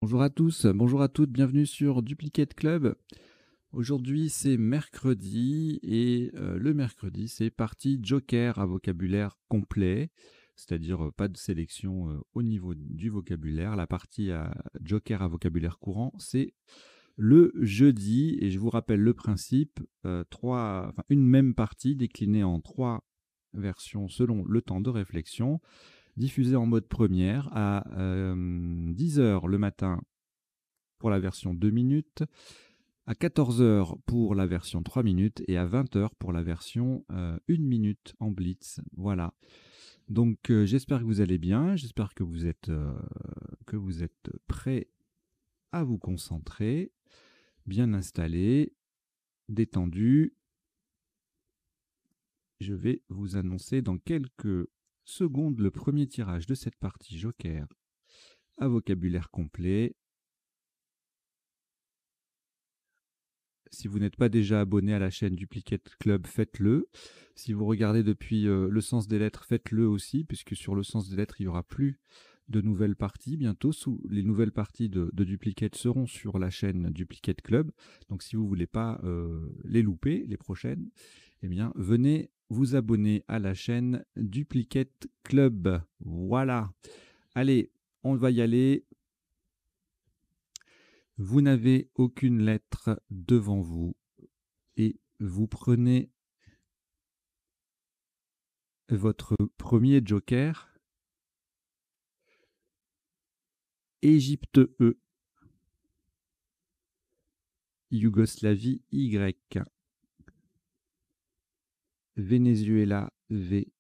Bonjour à tous, bonjour à toutes, bienvenue sur Duplicate Club. Aujourd'hui c'est mercredi et le mercredi c'est partie Joker à vocabulaire complet, c'est-à-dire pas de sélection au niveau du vocabulaire. La partie à Joker à vocabulaire courant c'est le jeudi et je vous rappelle le principe, une même partie déclinée en 3 versions selon le temps de réflexion, diffusée en mode première à 10 heures le matin pour la version 2 minutes, à 14 heures pour la version 3 minutes et à 20 heures pour la version 1 minute en blitz. Voilà. Donc j'espère que vous allez bien, j'espère que vous êtes prêts à vous concentrer, bien installés, détendus. Je vais vous annoncer dans quelques secondes le premier tirage de cette partie Joker à vocabulaire complet. Si vous n'êtes pas déjà abonné à la chaîne Duplicate Club, faites-le. Si vous regardez depuis le sens des lettres, faites-le aussi, puisque sur le sens des lettres, il n'y aura plus de nouvelles parties. Bientôt, les nouvelles parties de Duplicate seront sur la chaîne Duplicate Club. Donc si vous ne voulez pas les louper, les prochaines, eh bien, venez vous abonner à la chaîne Duplicate Club. Voilà. Allez, on va y aller. Vous n'avez aucune lettre devant vous et vous prenez votre premier joker, Égypte E, Yougoslavie Y, Venezuela V,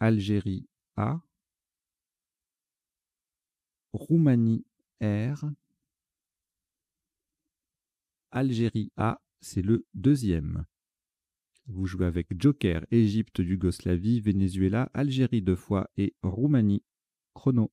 Algérie A, Roumanie R, Algérie A, c'est le deuxième. Vous jouez avec joker, Égypte, Yougoslavie, Venezuela, Algérie 2 fois et Roumanie. Chrono.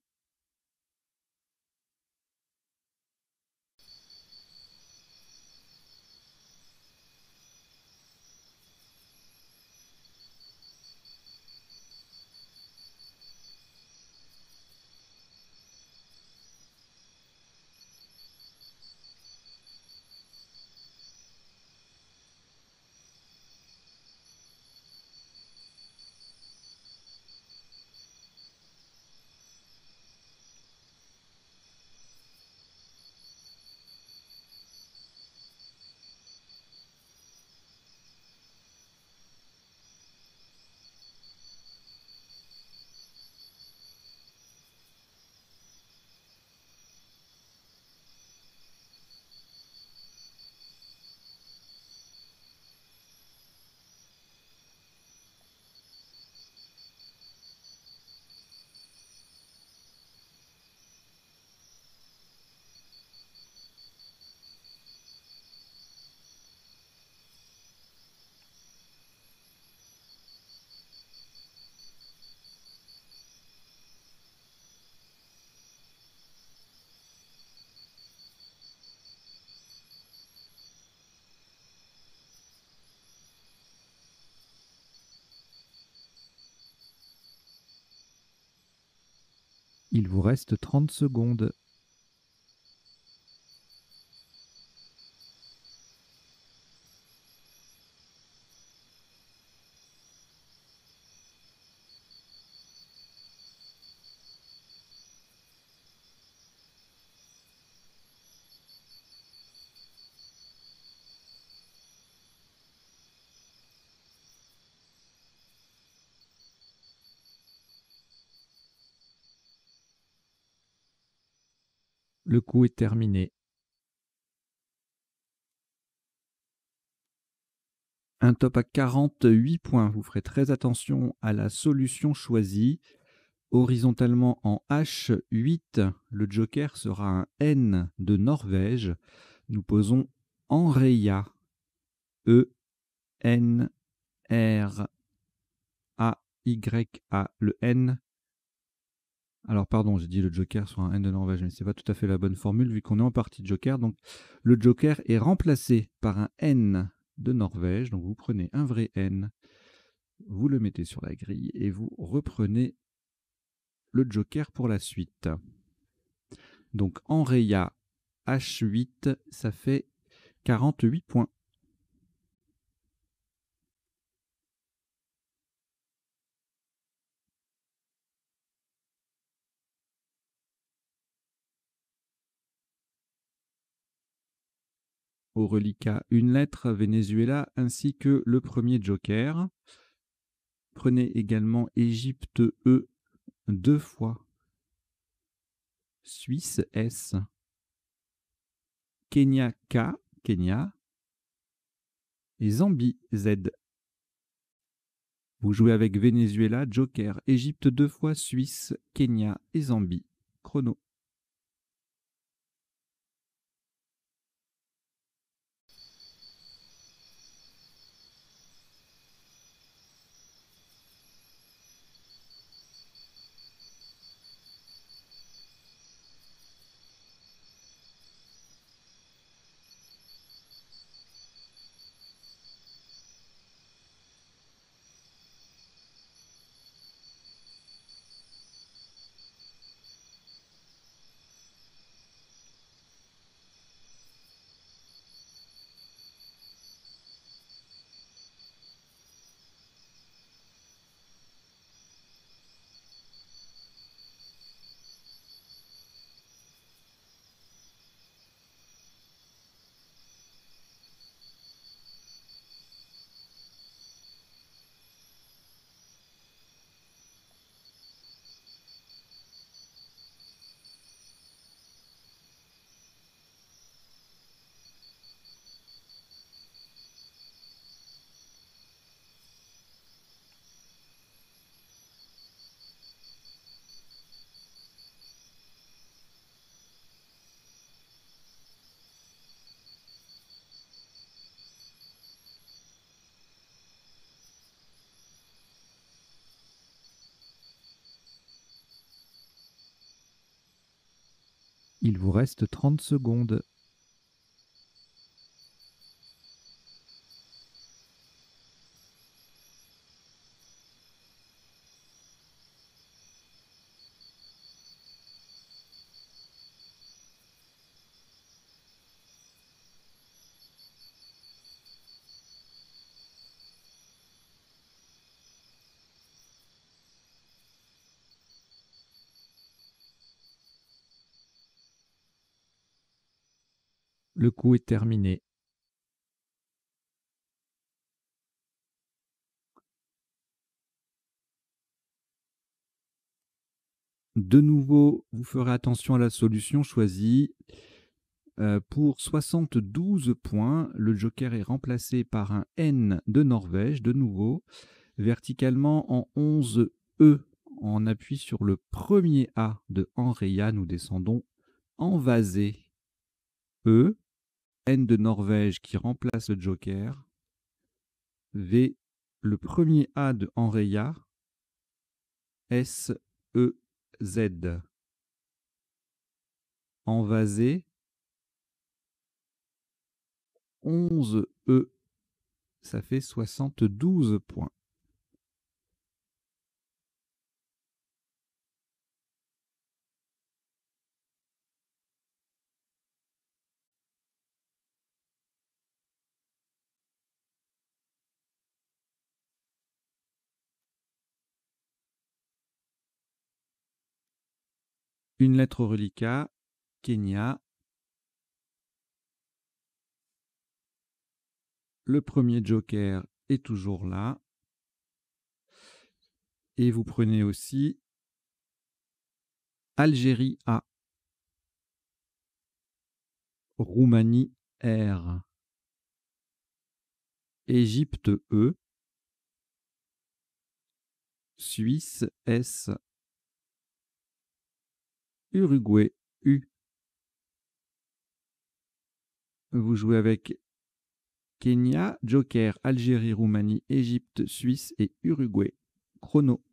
Il vous reste 30 secondes. Le coup est terminé. Un top à 48 points. Vous ferez très attention à la solution choisie. Horizontalement en H8, le joker sera un N de Norvège. Nous posons Enreia. E, N, R, A, Y, A. Le N. Alors pardon, j'ai dit le joker sur un N de Norvège, mais ce n'est pas tout à fait la bonne formule vu qu'on est en partie joker. Donc le joker est remplacé par un N de Norvège. Donc vous prenez un vrai N, vous le mettez sur la grille et vous reprenez le joker pour la suite. Donc enraya H8, ça fait 48 points. Au reliquat, une lettre Venezuela ainsi que le premier joker. Prenez également Égypte E 2 fois. Suisse S. Kenya K, Kenya. Et Zambie Z. Vous jouez avec Venezuela, joker, Égypte 2 fois, Suisse, Kenya et Zambie. Chrono. Il vous reste 30 secondes. Le coup est terminé. De nouveau, vous ferez attention à la solution choisie. Pour 72 points, le joker est remplacé par un N de Norvège, de nouveau, verticalement en 11 E. On appuie sur le premier A de Enreya, nous descendons en vasé. E, N de Norvège qui remplace le joker. V, le premier A de Enreya. S, E, Z. En vasé. 11 E, ça fait 72 points. Une lettre au reliquat, Kenya. Le premier joker est toujours là. Et vous prenez aussi Algérie A. Roumanie R. Égypte E. Suisse S. Uruguay U. Vous jouez avec Kenya, joker, Algérie, Roumanie, Égypte, Suisse et Uruguay. Chrono.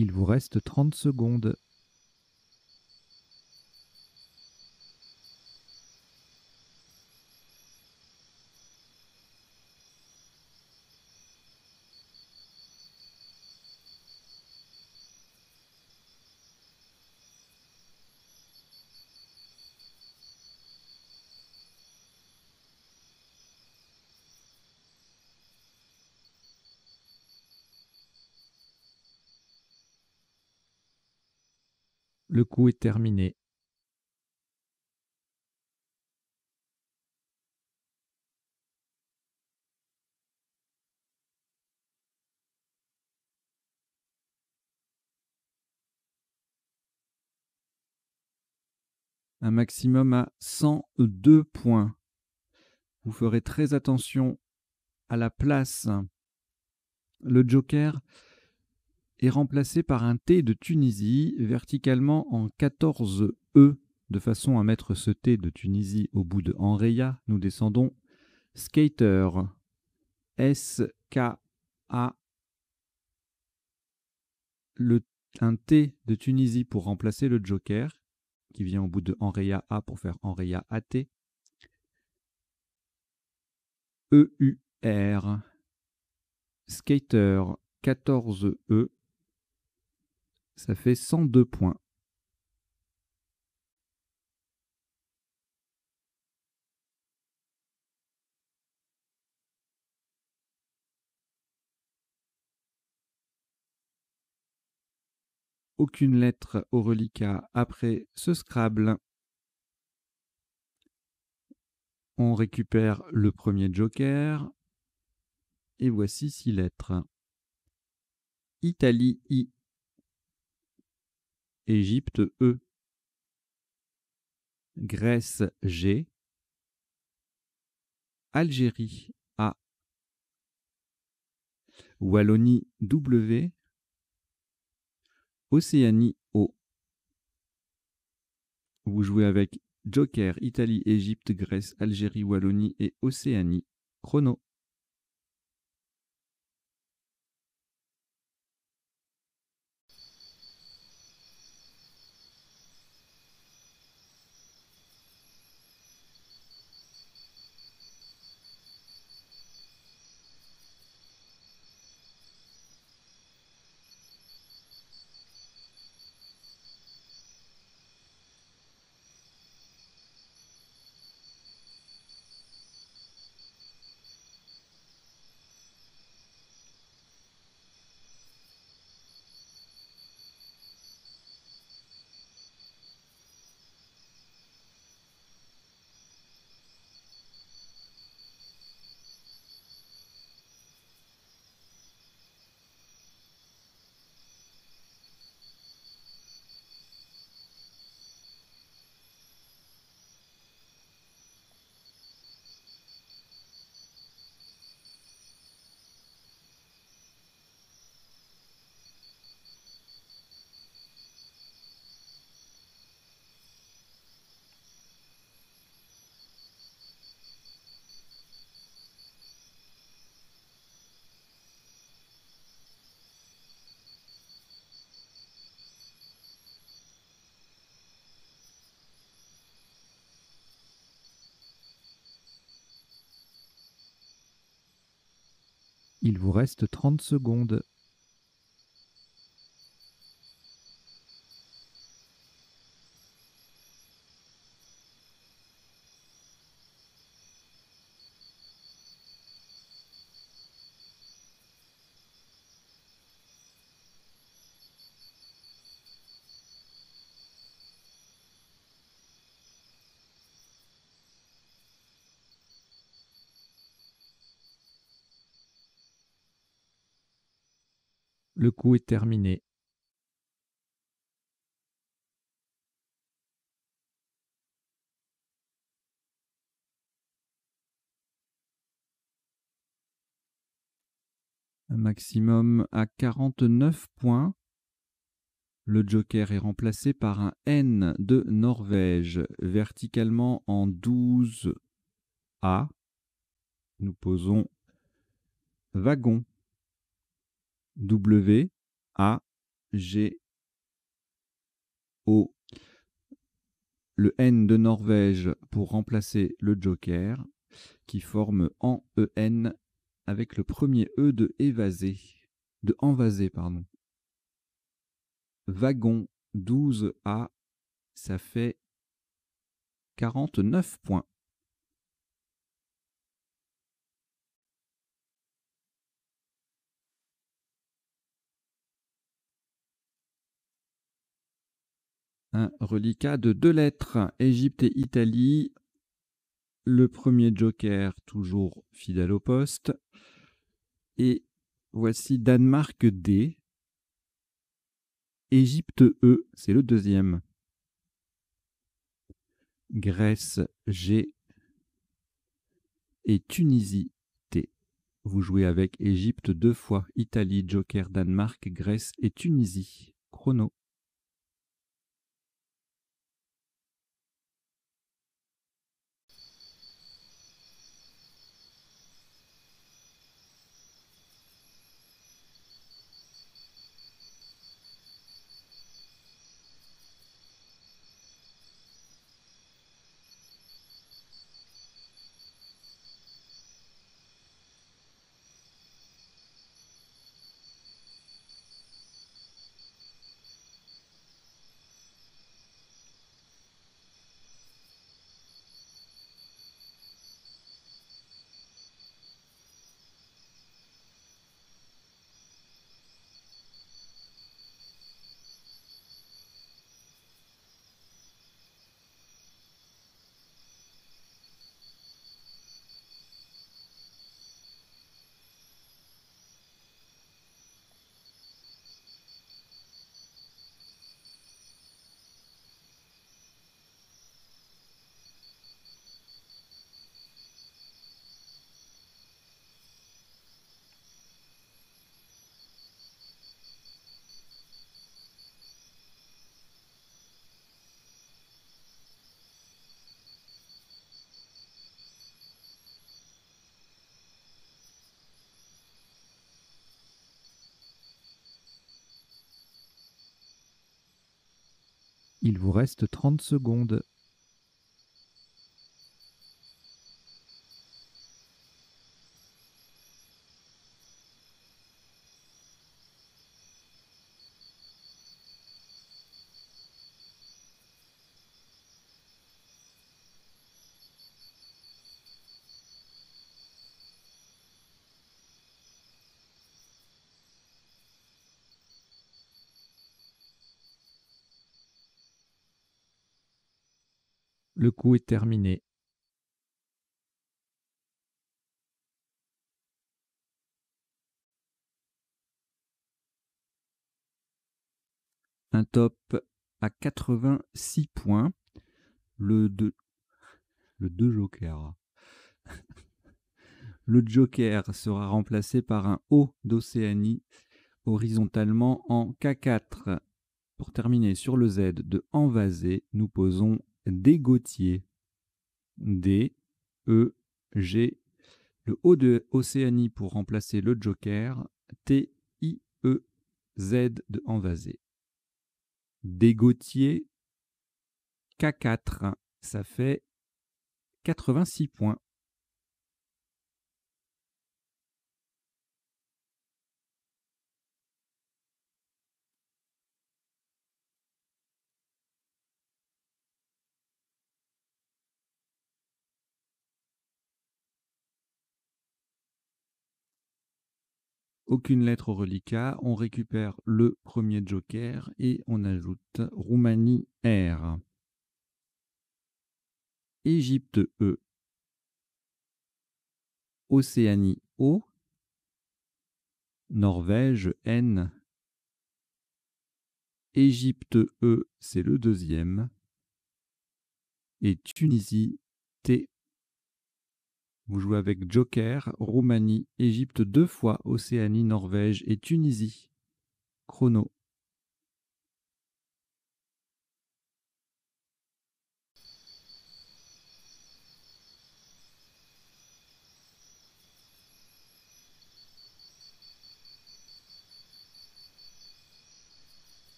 Il vous reste 30 secondes. Le coup est terminé. Un maximum à 102 points. Vous ferez très attention à la place. Le joker est remplacé par un T de Tunisie verticalement en 14 E, de façon à mettre ce T de Tunisie au bout de Enreya. Nous descendons Skater, S-K-A, un T de Tunisie pour remplacer le joker, qui vient au bout de Enreya A pour faire Enreya AT. E-U-R, Skater, 14 E, ça fait 102 points. Aucune lettre au reliquat après ce Scrabble. On récupère le premier joker. Et voici 6 lettres. Italie I. Égypte E. Grèce G. Algérie A. Wallonie W. Océanie O. Vous jouez avec Joker, Italie, Égypte, Grèce, Algérie, Wallonie et Océanie. Chrono. Il vous reste 30 secondes. Le coup est terminé. Un maximum à 49 points. Le joker est remplacé par un N de Norvège, verticalement en 12 A. Nous posons wagon. W, A, G, O. Le N de Norvège pour remplacer le joker, qui forme en EN avec le premier E de évasé, de envasé, pardon. Wagon 12A, ça fait 49 points. Un reliquat de 2 lettres, Égypte et Italie. Le premier joker, toujours fidèle au poste. Et voici Danemark D. Égypte E, c'est le deuxième. Grèce G. Et Tunisie T. Vous jouez avec Égypte 2 fois, Italie, joker, Danemark, Grèce et Tunisie. Chrono. Il vous reste 30 secondes. Le coup est terminé. Un top à 86 points. Le 2 joker. Le joker sera remplacé par un O d'Océanie horizontalement en K4. Pour terminer sur le Z de envasé, nous posons dégotier. D, E, G. Le O de Océanie pour remplacer le joker. T, I, E, Z de envasé. Dégotier, K4. Ça fait 86 points. Aucune lettre au reliquat, on récupère le premier joker et on ajoute Roumanie R. Égypte E. Océanie O. Norvège N. Égypte E, c'est le deuxième. Et Tunisie T. Vous jouez avec joker, Roumanie, Égypte 2 fois, Océanie, Norvège et Tunisie. Chrono.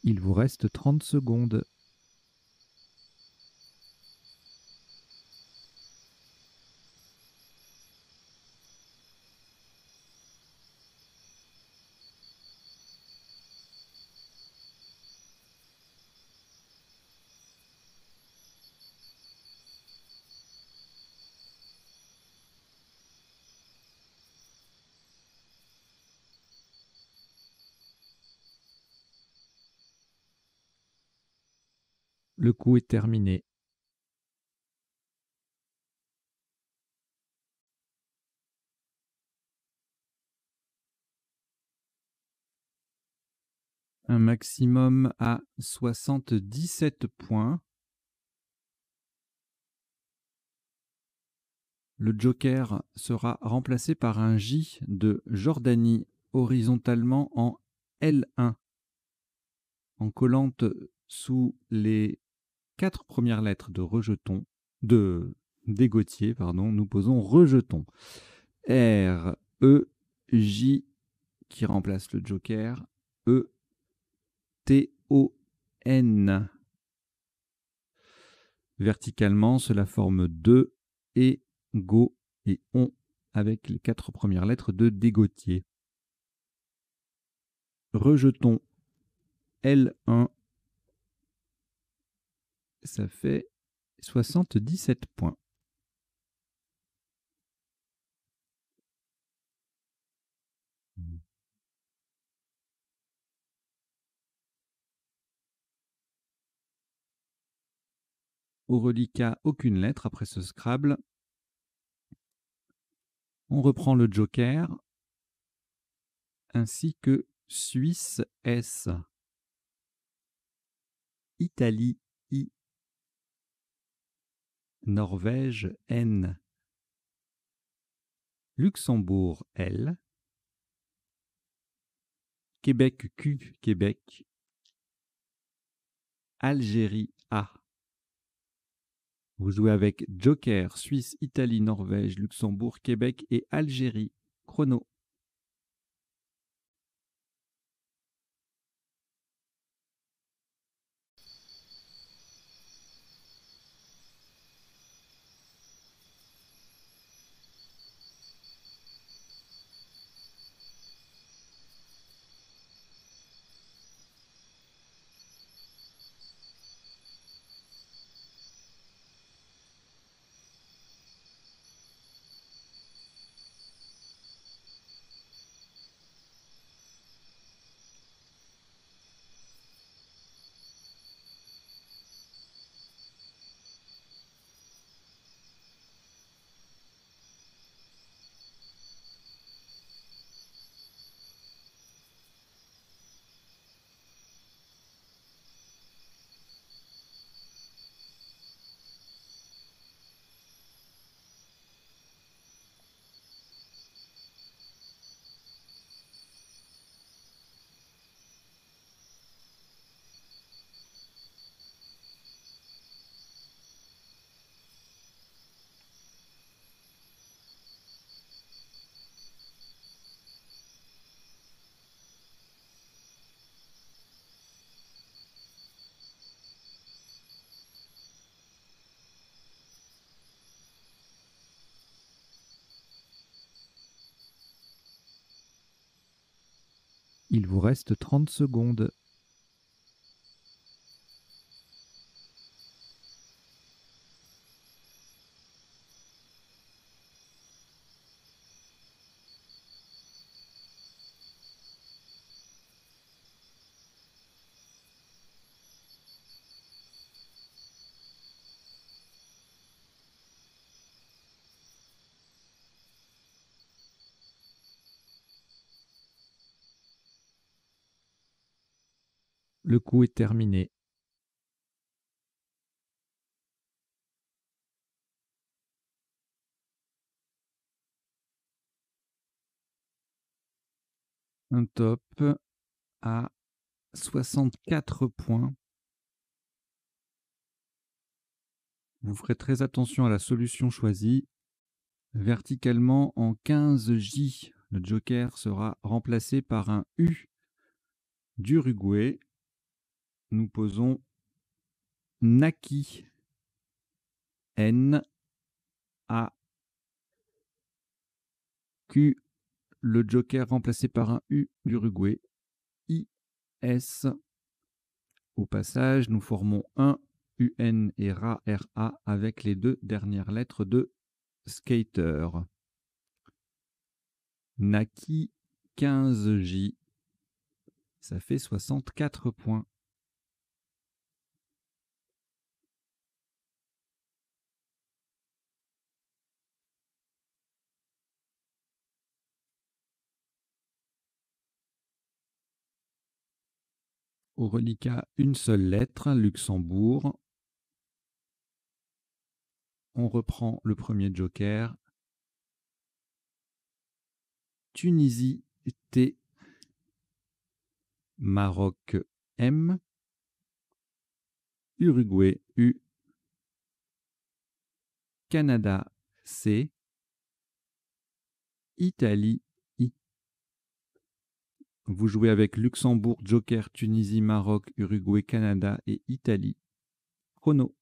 Il vous reste 30 secondes. Le coup est terminé. Un maximum à 77 points. Le joker sera remplacé par un J de Jordanie horizontalement en L1. En collante sous les 4 premières lettres de rejeton, d'Égotier, pardon, nous posons rejeton. R, E, J qui remplace le joker, E, T, O, N. Verticalement, cela forme 2 et go et on avec les 4 premières lettres de Dégotier. Rejeton L1, ça fait 77 points. Au reliquat, aucune lettre après ce Scrabble. On reprend le joker, ainsi que Suisse S, Italie I, Norvège N, Luxembourg L, Québec Q, Québec, Algérie A. Vous jouez avec Joker, Suisse, Italie, Norvège, Luxembourg, Québec et Algérie. Chrono. Il vous reste 30 secondes. Le coup est terminé. Un top à 64 points. Vous ferez très attention à la solution choisie. Verticalement en 15J, le joker sera remplacé par un U d'Uruguay. nous posons Naki. N-A-Q. Le joker remplacé par un U d'Uruguay. I-S. Au passage, nous formons un UN et RA avec les deux dernières lettres de skater. Naki 15J. Ça fait 64 points. Au reliquat, une seule lettre, Luxembourg. On reprend le premier joker. Tunisie, T. Maroc, M. Uruguay, U. Canada, C. Italie, I. Vous jouez avec Luxembourg, Joker, Tunisie, Maroc, Uruguay, Canada et Italie. Chrono.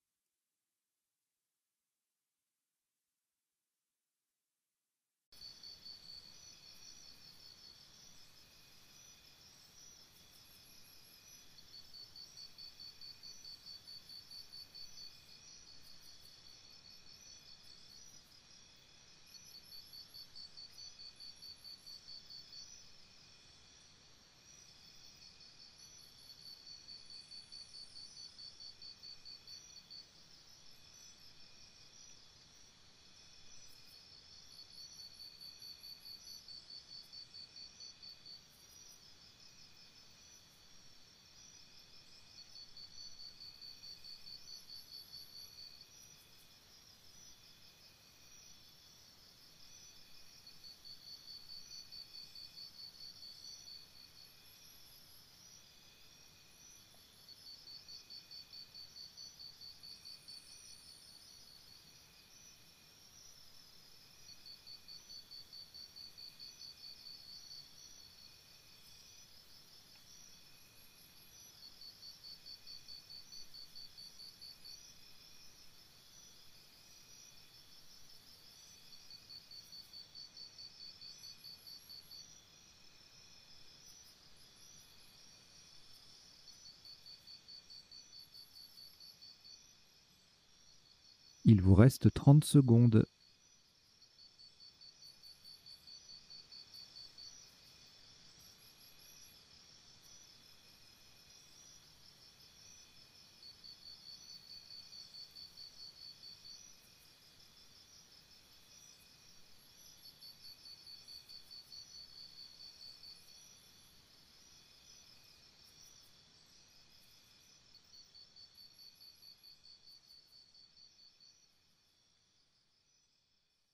Il vous reste 30 secondes.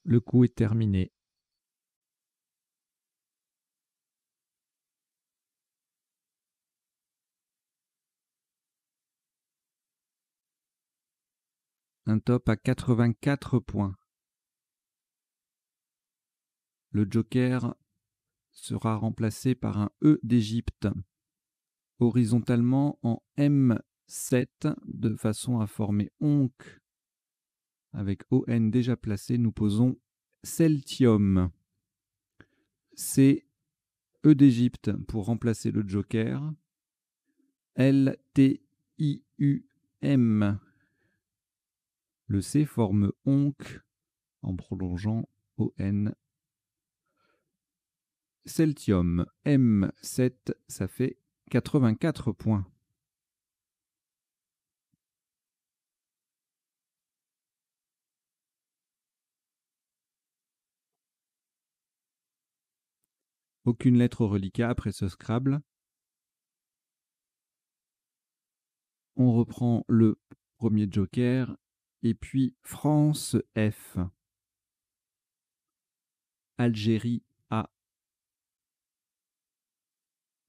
Le coup est terminé. Un top à 84 points. Le joker sera remplacé par un E d'Égypte, horizontalement en M7, de façon à former onc. Avec ON déjà placé, nous posons Celtium. C, E d'Égypte pour remplacer le joker. L-T-I-U-M. Le C forme onc en prolongeant ON. Celtium, M7, ça fait 84 points. Aucune lettre au reliquat après ce Scrabble. On reprend le premier joker et puis France F. Algérie A.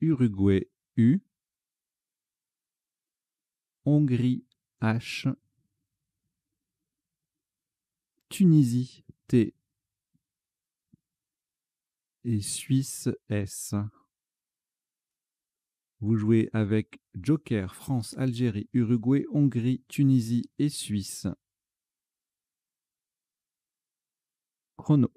Uruguay U. Hongrie H. Tunisie T. Et Suisse S. Vous jouez avec Joker, France, Algérie, Uruguay, Hongrie, Tunisie et Suisse. Chrono.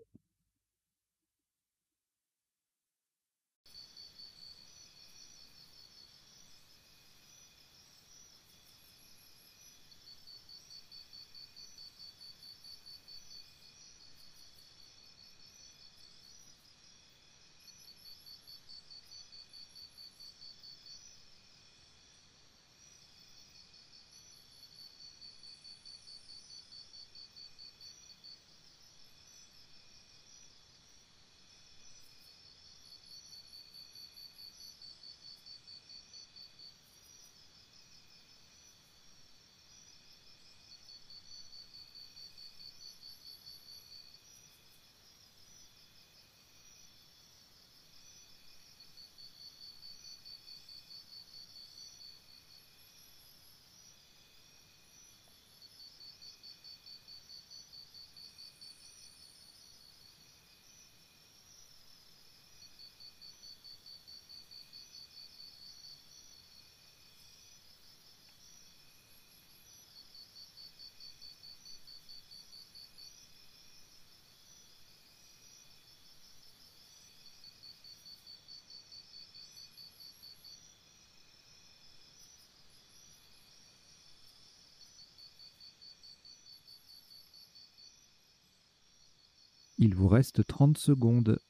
Il vous reste 30 secondes.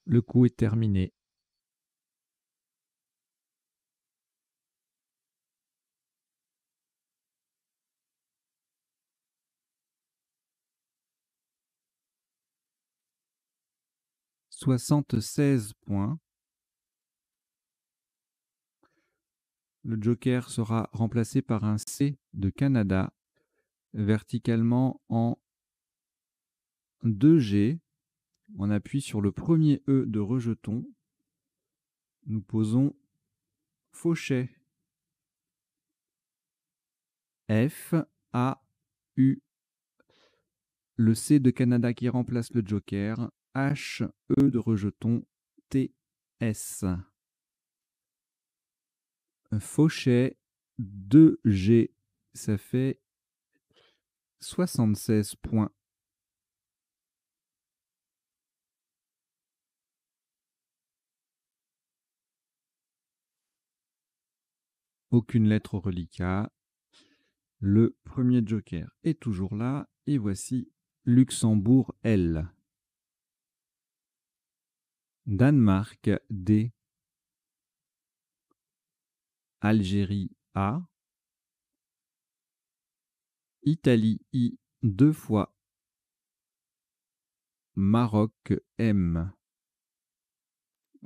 Le coup est terminé. « 76 points. Le joker sera remplacé par un C de Canada, verticalement en 2G. On appuie sur le premier E de rejeton. Nous posons Fauchet. F, A, U. Le C de Canada qui remplace le joker. H, E de rejeton. T, S. Fauchet, 2G. Ça fait 76 points. Aucune lettre au reliquat. Le premier joker est toujours là. Et voici Luxembourg L. Danemark D. Algérie A. Italie I 2 fois. Maroc M.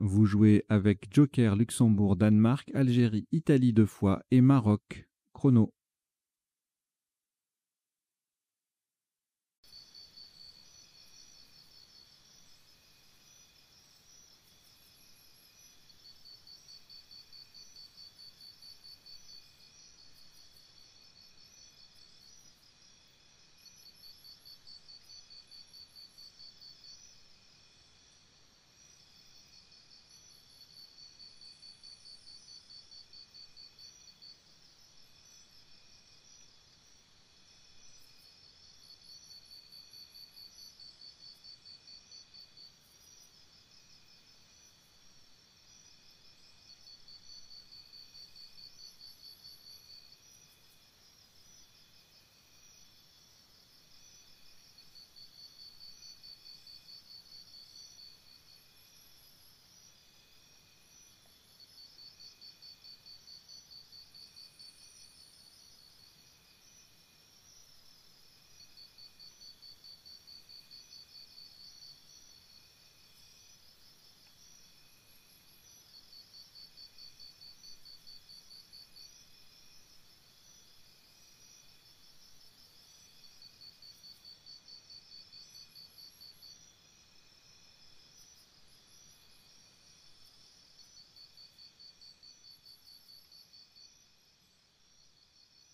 Vous jouez avec Joker, Luxembourg, Danemark, Algérie, Italie 2 fois et Maroc. Chrono.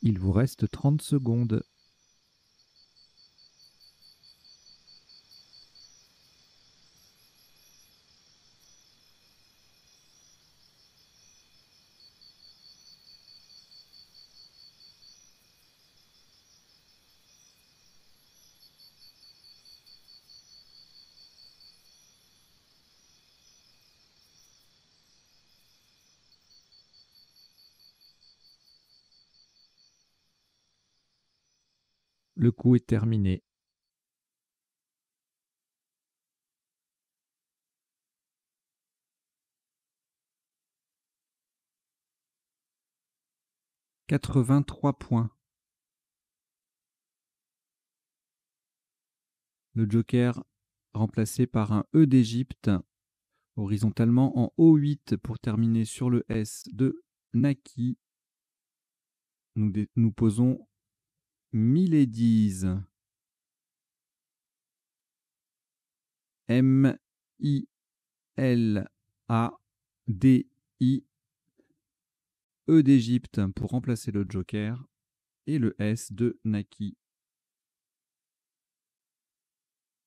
Il vous reste 30 secondes. Le coup est terminé. « 83 points. Le joker remplacé par un E d'Égypte, horizontalement en O8 pour terminer sur le S de Naki. Nous posons Miladies. M-I-L-A-D-I. E d'Égypte pour remplacer le joker et le S de Naki.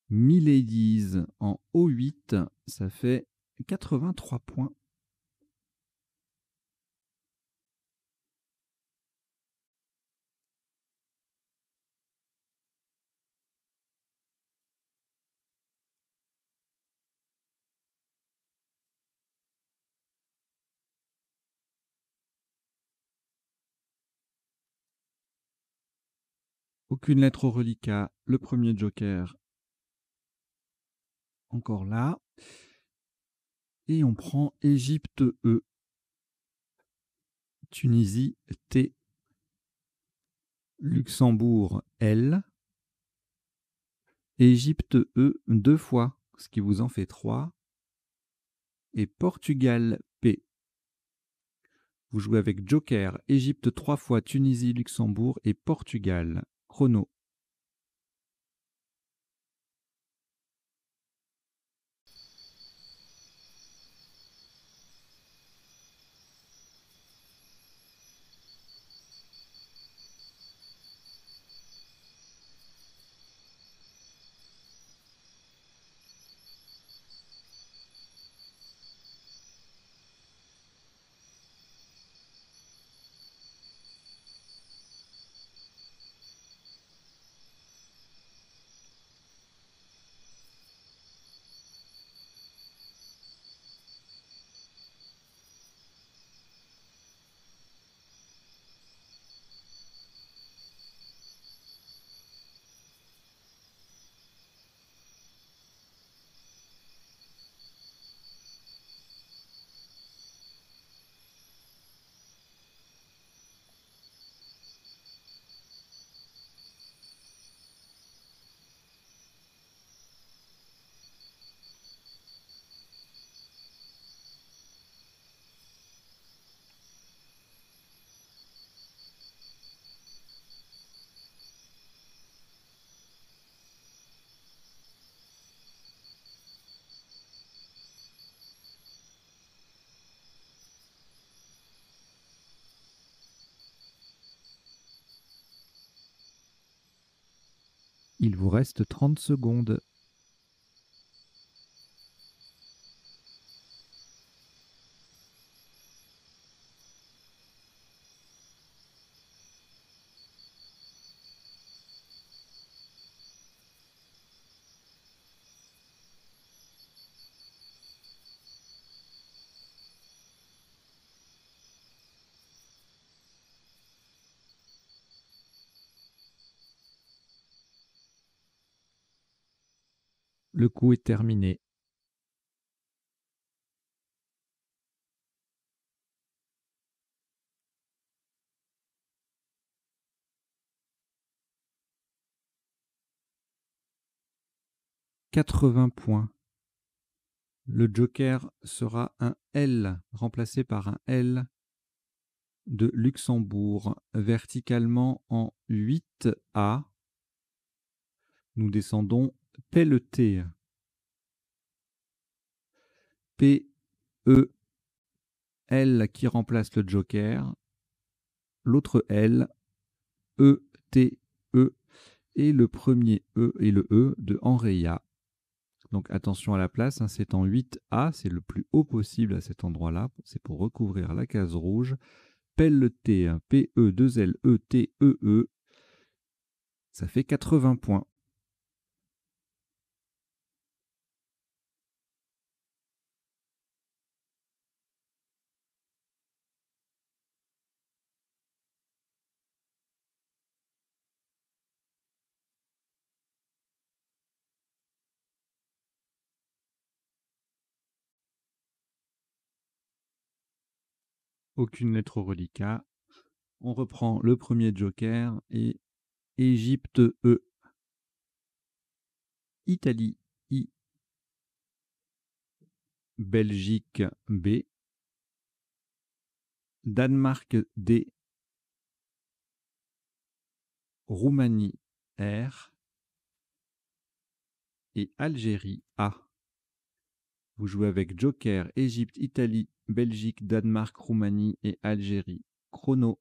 Miladies en O8, ça fait 83 points. Aucune lettre au reliquat. Le premier joker encore là. Et on prend Égypte E. Tunisie T. Luxembourg L. Égypte E 2 fois, ce qui vous en fait 3. Et Portugal P. Vous jouez avec joker, Égypte 3 fois, Tunisie, Luxembourg et Portugal. Chrono. Il vous reste 30 secondes. Le coup est terminé. « 80 points. Le joker sera un L, remplacé par un L de Luxembourg, verticalement en 8A. Nous descendons pelleté. P, E, L qui remplace le joker. L'autre L E, T, E. Et le premier E et le E de enraya. Donc attention à la place, hein, c'est en 8A, c'est le plus haut possible à cet endroit-là. C'est pour recouvrir la case rouge. Pelle le T, hein, P-E, 2-L, E, T, E, E. Ça fait 80 points. Aucune lettre au reliquat. On reprend le premier joker et Égypte E. Italie I. Belgique B. Danemark D. Roumanie R. Et Algérie A. Vous jouez avec Joker, Égypte, Italie, Belgique, Danemark, Roumanie et Algérie. Chrono.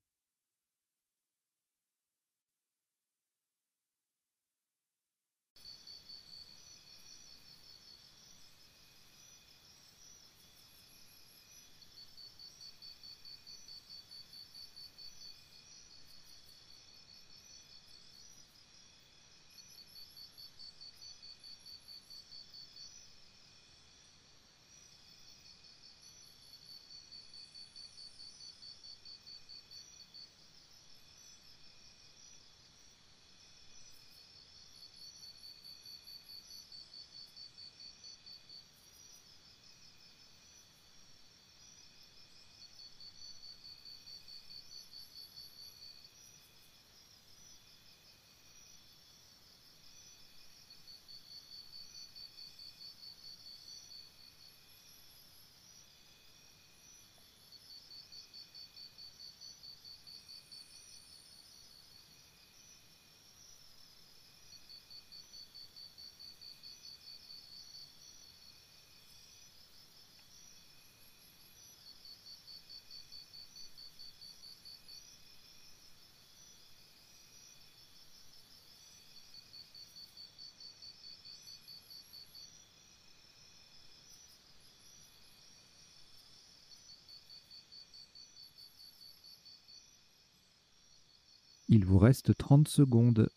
Il vous reste 30 secondes.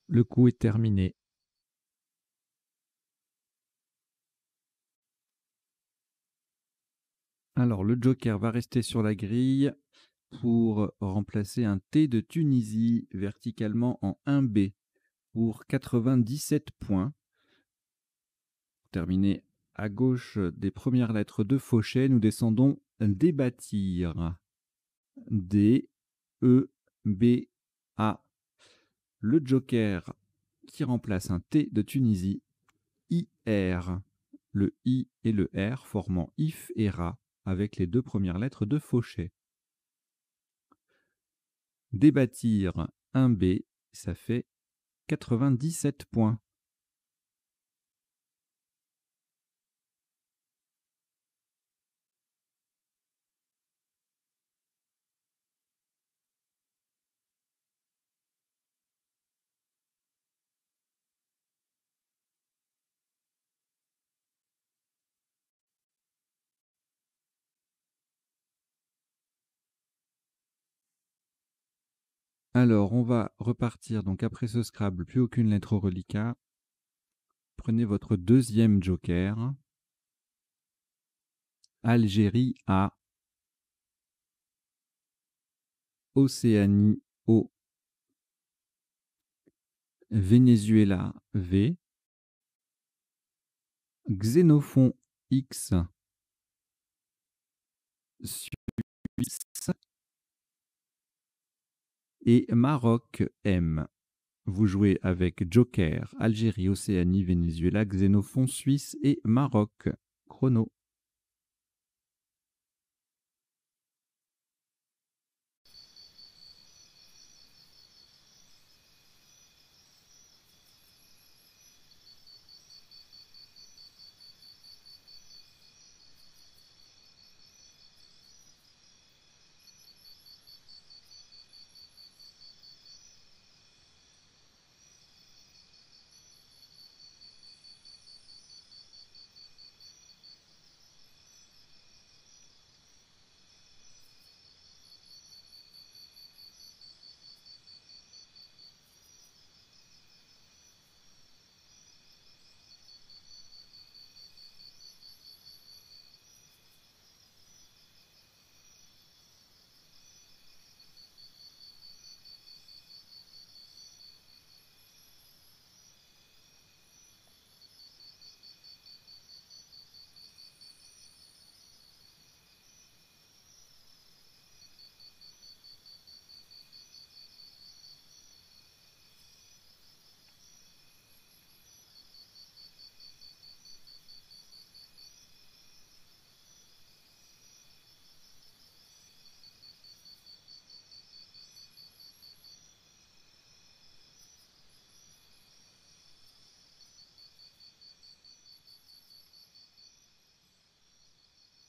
Le coup est terminé. Alors, le joker va rester sur la grille pour remplacer un T de Tunisie verticalement en 1B pour 97 points. Terminé à gauche des premières lettres de Fauchet, nous descendons débattir. D, E, B, A. Le joker qui remplace un T de Tunisie, IR. Le I et le R formant if et ra avec les deux premières lettres de Fauchet. Débattir 1B, ça fait 97 points. Alors, on va repartir. Donc, après ce Scrabble, plus aucune lettre au reliquat. Prenez votre deuxième joker. Algérie A. Océanie O. Venezuela V. Xénophon X. Suisse. et Maroc, M. Vous jouez avec Joker, Algérie, Océanie, Venezuela, Xénophon, Suisse et Maroc. Chrono.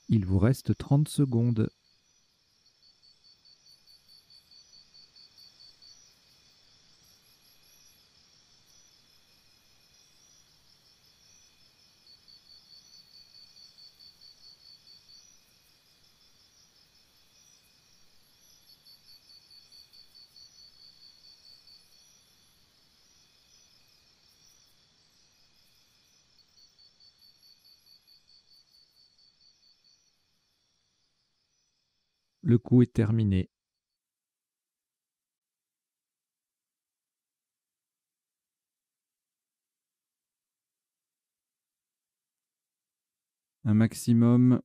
Il vous reste 30 secondes. Le coup est terminé. Un maximum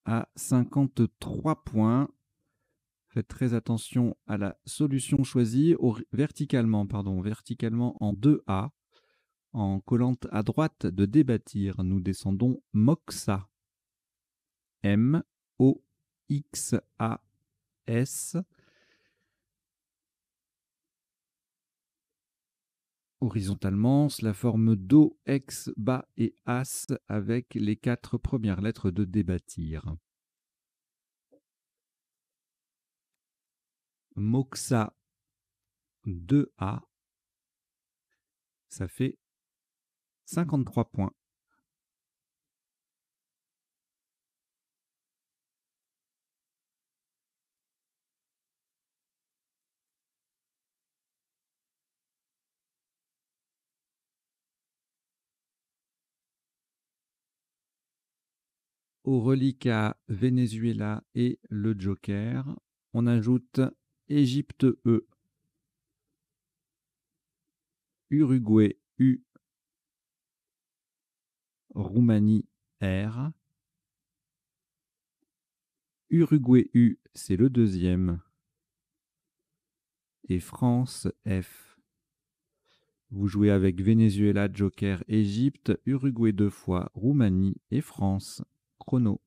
à 53 points. Faites très attention à la solution choisie verticalement en 2A. En collant à droite de débattir, nous descendons Moxa. M-O-X-A-S. Horizontalement, cela forme Do, Ex, Bas et As avec les 4 premières lettres de débattir. Moxa 2A, ça fait 53 points. Au reliquat Venezuela et le Joker, on ajoute Égypte E, Uruguay U, Roumanie R. Uruguay U, c'est le deuxième. Et France F. Vous jouez avec Venezuela, Joker, Égypte, Uruguay 2 fois, Roumanie et France. Chrono.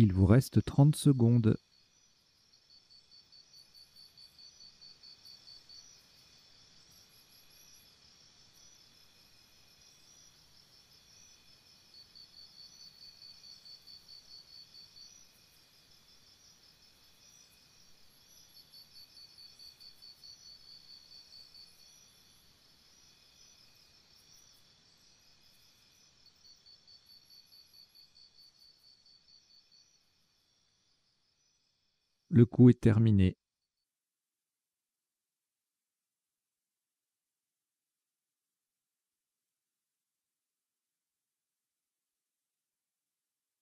Il vous reste 30 secondes. Le coup est terminé.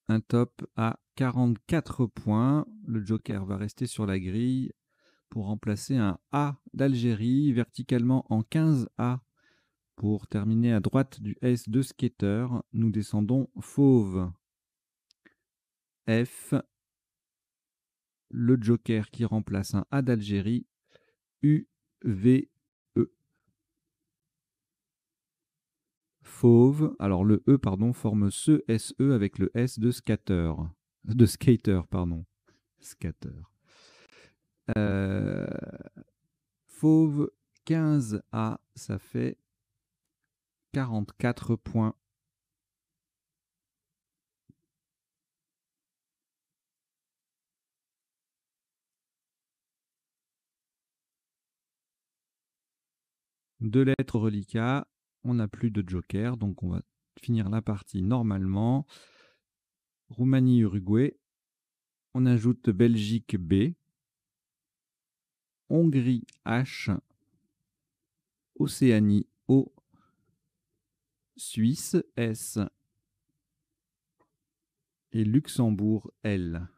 Un top à 44 points. Le joker va rester sur la grille pour remplacer un A d'Algérie verticalement en 15A. Pour terminer à droite du S de skater, nous descendons fauve. F, le joker qui remplace un A d'Algérie, U, V, E. Fauve, alors le E, pardon, forme ce SE avec le S de skater. De skater, pardon. Skater. Euh, Fauve 15A, ça fait 44 points. Deux lettres reliquats, on n'a plus de joker, donc on va finir la partie normalement. Roumanie-Uruguay, on ajoute Belgique B, Hongrie H, Océanie O, Suisse S et Luxembourg L.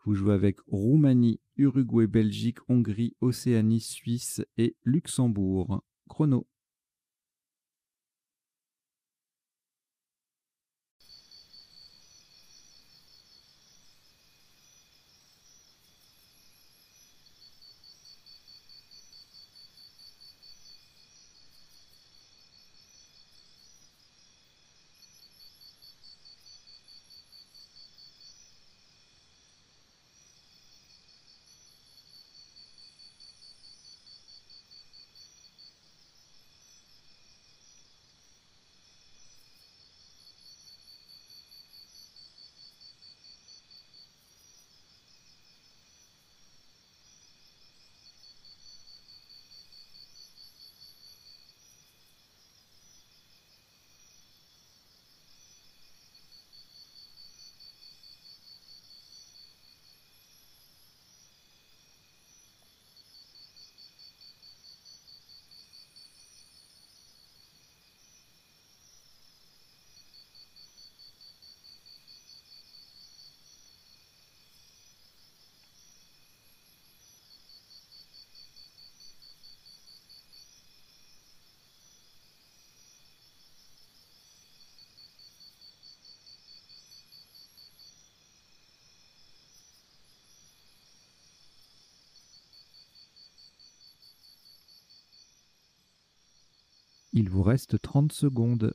Vous jouez avec Roumanie, Uruguay, Belgique, Hongrie, Océanie, Suisse et Luxembourg. Chrono. Il vous reste 30 secondes.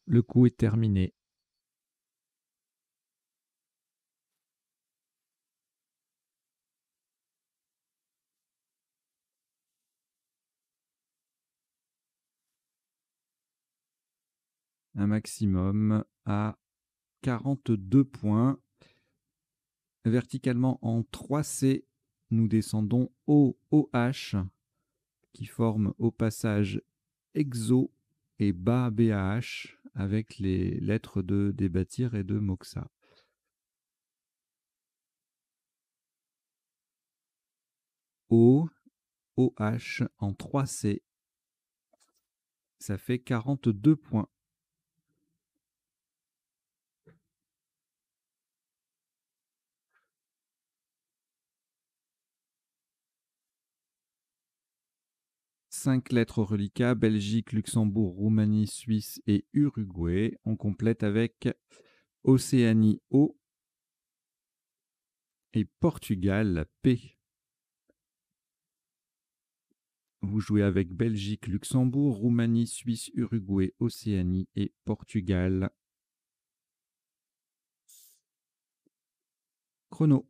Le coup est terminé. Un maximum à 42 points. Verticalement en 3C, nous descendons OH qui forme au passage EXO et BA BAH avec les lettres de Débattir et de Moxa. O, OH en 3C, ça fait 42 points. 5 lettres au reliquat, Belgique, Luxembourg, Roumanie, Suisse et Uruguay. On complète avec Océanie O et Portugal P. Vous jouez avec Belgique, Luxembourg, Roumanie, Suisse, Uruguay, Océanie et Portugal. Chrono.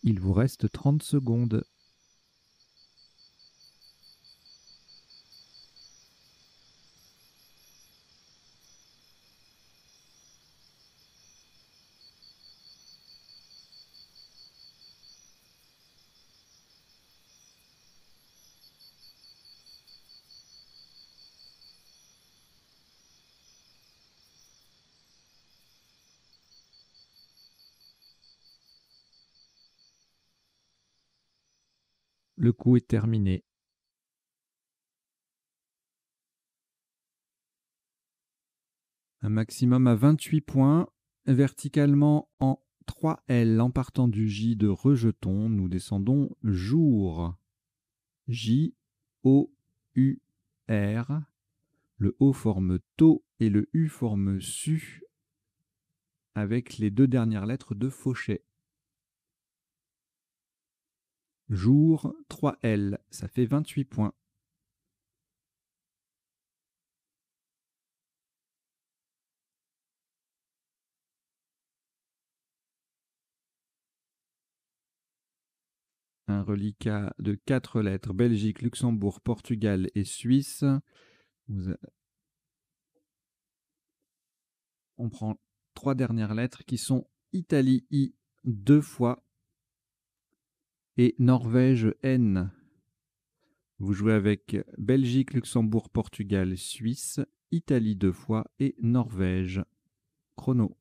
Il vous reste 30 secondes. Le coup est terminé. Un maximum à 28 points. Verticalement en 3L en partant du J de rejeton, nous descendons jour. J, O, U, R. Le O forme to et le U forme su avec les 2 dernières lettres de Fauchet. Jour, 3L, ça fait 28 points. Un reliquat de 4 lettres, Belgique, Luxembourg, Portugal et Suisse. On prend 3 dernières lettres qui sont Italie I 2 fois et Norvège N. Vous jouez avec Belgique, Luxembourg, Portugal, Suisse, Italie 2 fois et Norvège. Chrono.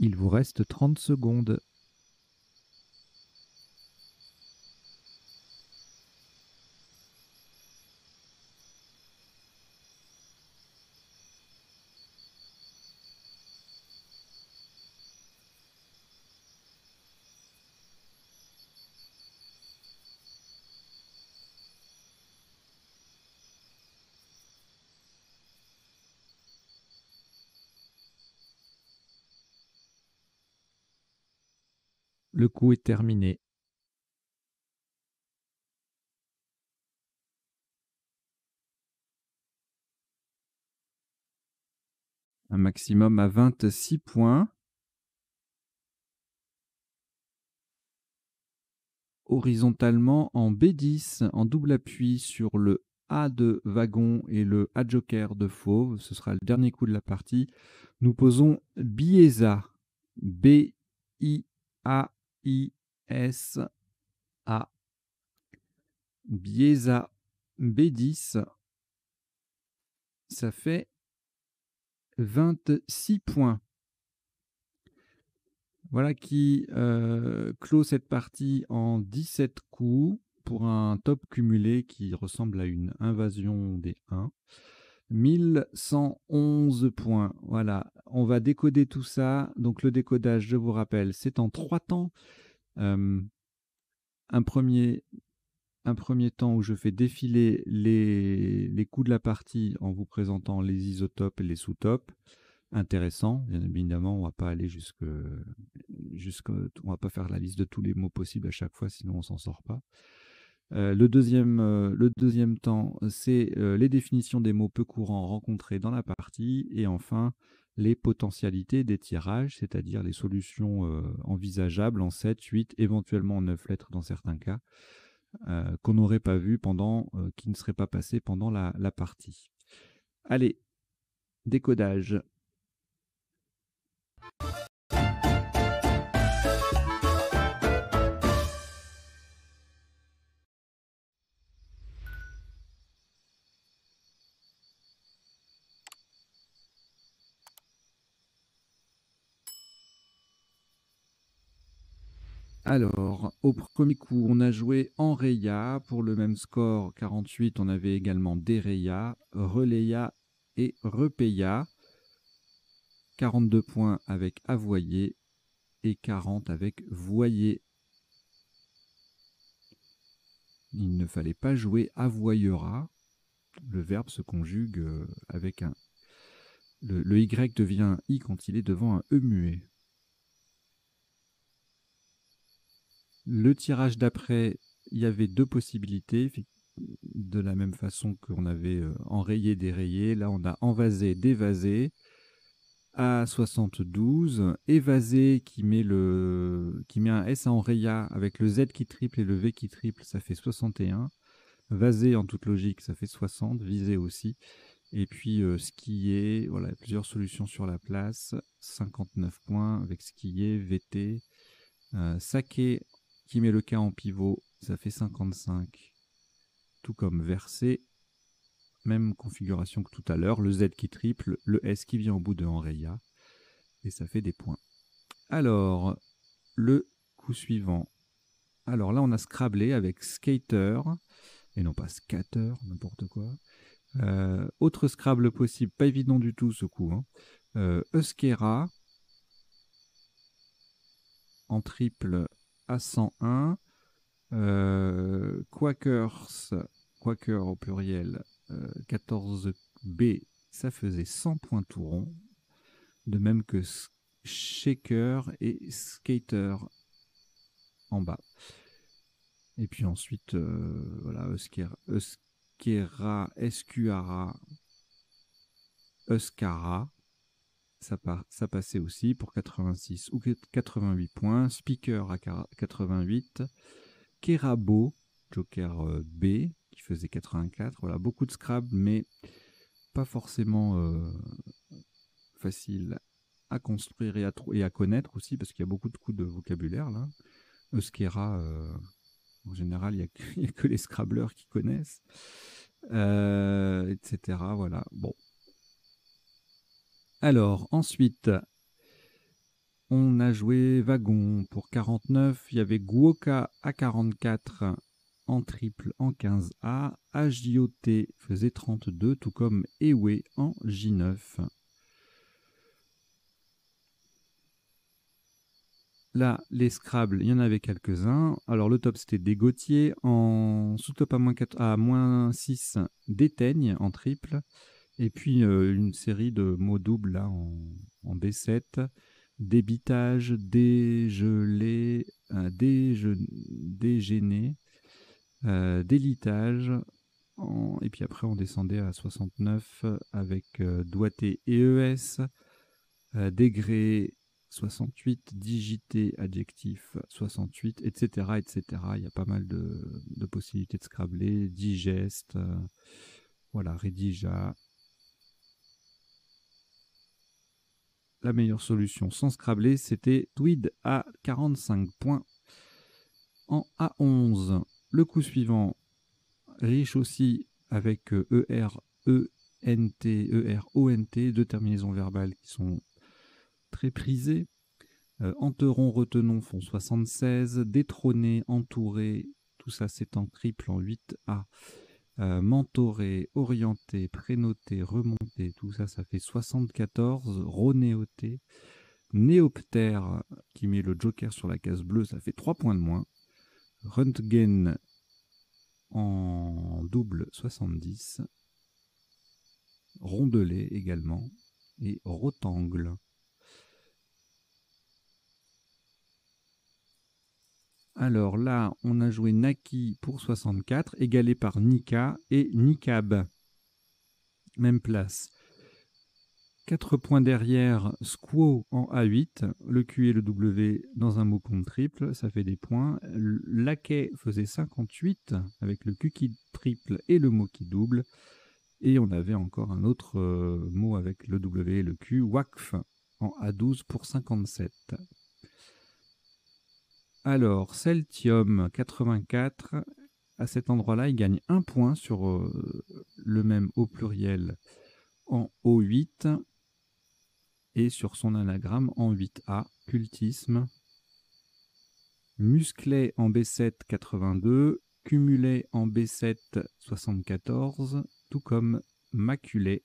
Il vous reste 30 secondes. Le coup est terminé. Un maximum à 26 points. Horizontalement en B10, en double appui sur le A de wagon et le A joker de fauve. Ce sera le dernier coup de la partie. Nous posons Biesa. B-I-A-I-S-A. Biesa B10. Ça fait 26 points. Voilà qui clôt cette partie en 17 coups pour un top cumulé qui ressemble à une invasion des 1. 1111 points. Voilà, on va décoder tout ça. Donc le décodage, je vous rappelle, c'est en 3 temps. Un premier temps où je fais défiler les coups de la partie en vous présentant les isotopes et les sous-topes. Intéressant, bien évidemment, on va pas aller on va pas faire la liste de tous les mots possibles à chaque fois, sinon on s'en sort pas. Le deuxième temps, c'est les définitions des mots peu courants rencontrés dans la partie, et enfin les potentialités des tirages, c'est-à-dire les solutions envisageables en 7, 8, éventuellement en 9 lettres dans certains cas, qu'on n'aurait pas vu qui ne seraient pas passés pendant la partie. Allez, décodage. Alors, au premier coup, on a joué Enreya. Pour le même score, 48, on avait également Dereya, Releya et Repeya. 42 points avec Avoyer et 40 avec Voyer. Il ne fallait pas jouer Avoyera. Le verbe se conjugue avec un... Le Y devient I quand il est devant un E muet. Le tirage d'après, il y avait 2 possibilités. De la même façon qu'on avait enrayé, dérayé. Là, on a envasé, dévasé. À 72, évasé qui met un S à enraya avec le Z qui triple et le V qui triple, ça fait 61. Vasé, en toute logique, ça fait 60. Visé aussi. Et puis skier, voilà, plusieurs solutions sur la place. 59 points avec skier, VT. Saké qui met le K en pivot, ça fait 55. Tout comme versé. Même configuration que tout à l'heure. Le Z qui triple, le S qui vient au bout de enraya. Et ça fait des points. Alors, le coup suivant. Alors là, on a scrablé avec skater, et non pas scatter, n'importe quoi. Autre Scrabble possible, pas évident du tout ce coup. Euskera en triple à 101. Quakers, Quaker au pluriel, 14B, ça faisait 100 points tout rond. De même que shaker et skater en bas. Et puis ensuite, voilà, Euskera, Escuara, Euskara, ça passait aussi pour 86 ou 88 points. Speaker à 88. Kerabo, Joker B, qui faisait 84. Voilà, beaucoup de Scrabble, mais pas forcément facile à construire et à connaître aussi, parce qu'il y a beaucoup de coups de vocabulaire là. Euskera, en général, il n'y a que les Scrabbleurs qui connaissent, etc. Voilà, bon. Alors, ensuite, on a joué Wagon pour 49. Il y avait Guoka à 44 en triple en 15A. HJOT faisait 32, tout comme Ewe en J9. Là, les Scrabble, il y en avait quelques-uns. Alors, le top, c'était des Gauthier. En sous-top à moins 6, des Teignes en triple. Et puis, une série de mots doubles là, en B7. Débitage, dégelé, dégéné, délitage. Et puis après, on descendait à 69 avec doigté et ES, degré 68, digité, adjectif 68, etc., etc. Il y a pas mal de possibilités de scrabler, digeste, voilà, rédigea. La meilleure solution sans scrabler, c'était Tweed à 45 points en A11. Le coup suivant, riche aussi avec ER-ENT, ER-ONT, deux terminaisons verbales qui sont très prisées. Enteron, retenons font 76. Détrôné, entouré, tout ça c'est en triple en 8A. Mentoré, orienté, prénoté, remonté, tout ça ça fait 74. Ronéoté. Néoptère qui met le joker sur la case bleue, ça fait 3 points de moins. Röntgen en double 70. Rondelet également. Et rotangle. Alors là, on a joué Naki pour 64, égalé par Nika et Nikab. Même place. 4 points derrière, Squaw en A8, le Q et le W dans un mot compte triple, ça fait des points. Laquais faisait 58 avec le Q qui triple et le mot qui double. Et on avait encore un autre mot avec le W et le Q, Wakf en A12 pour 57. Alors, Celtium 84, à cet endroit-là, il gagne 1 point sur le même au pluriel en O8 et sur son anagramme en 8A, cultisme. Musclet en B7 82, cumulé en B7 74, tout comme maculé.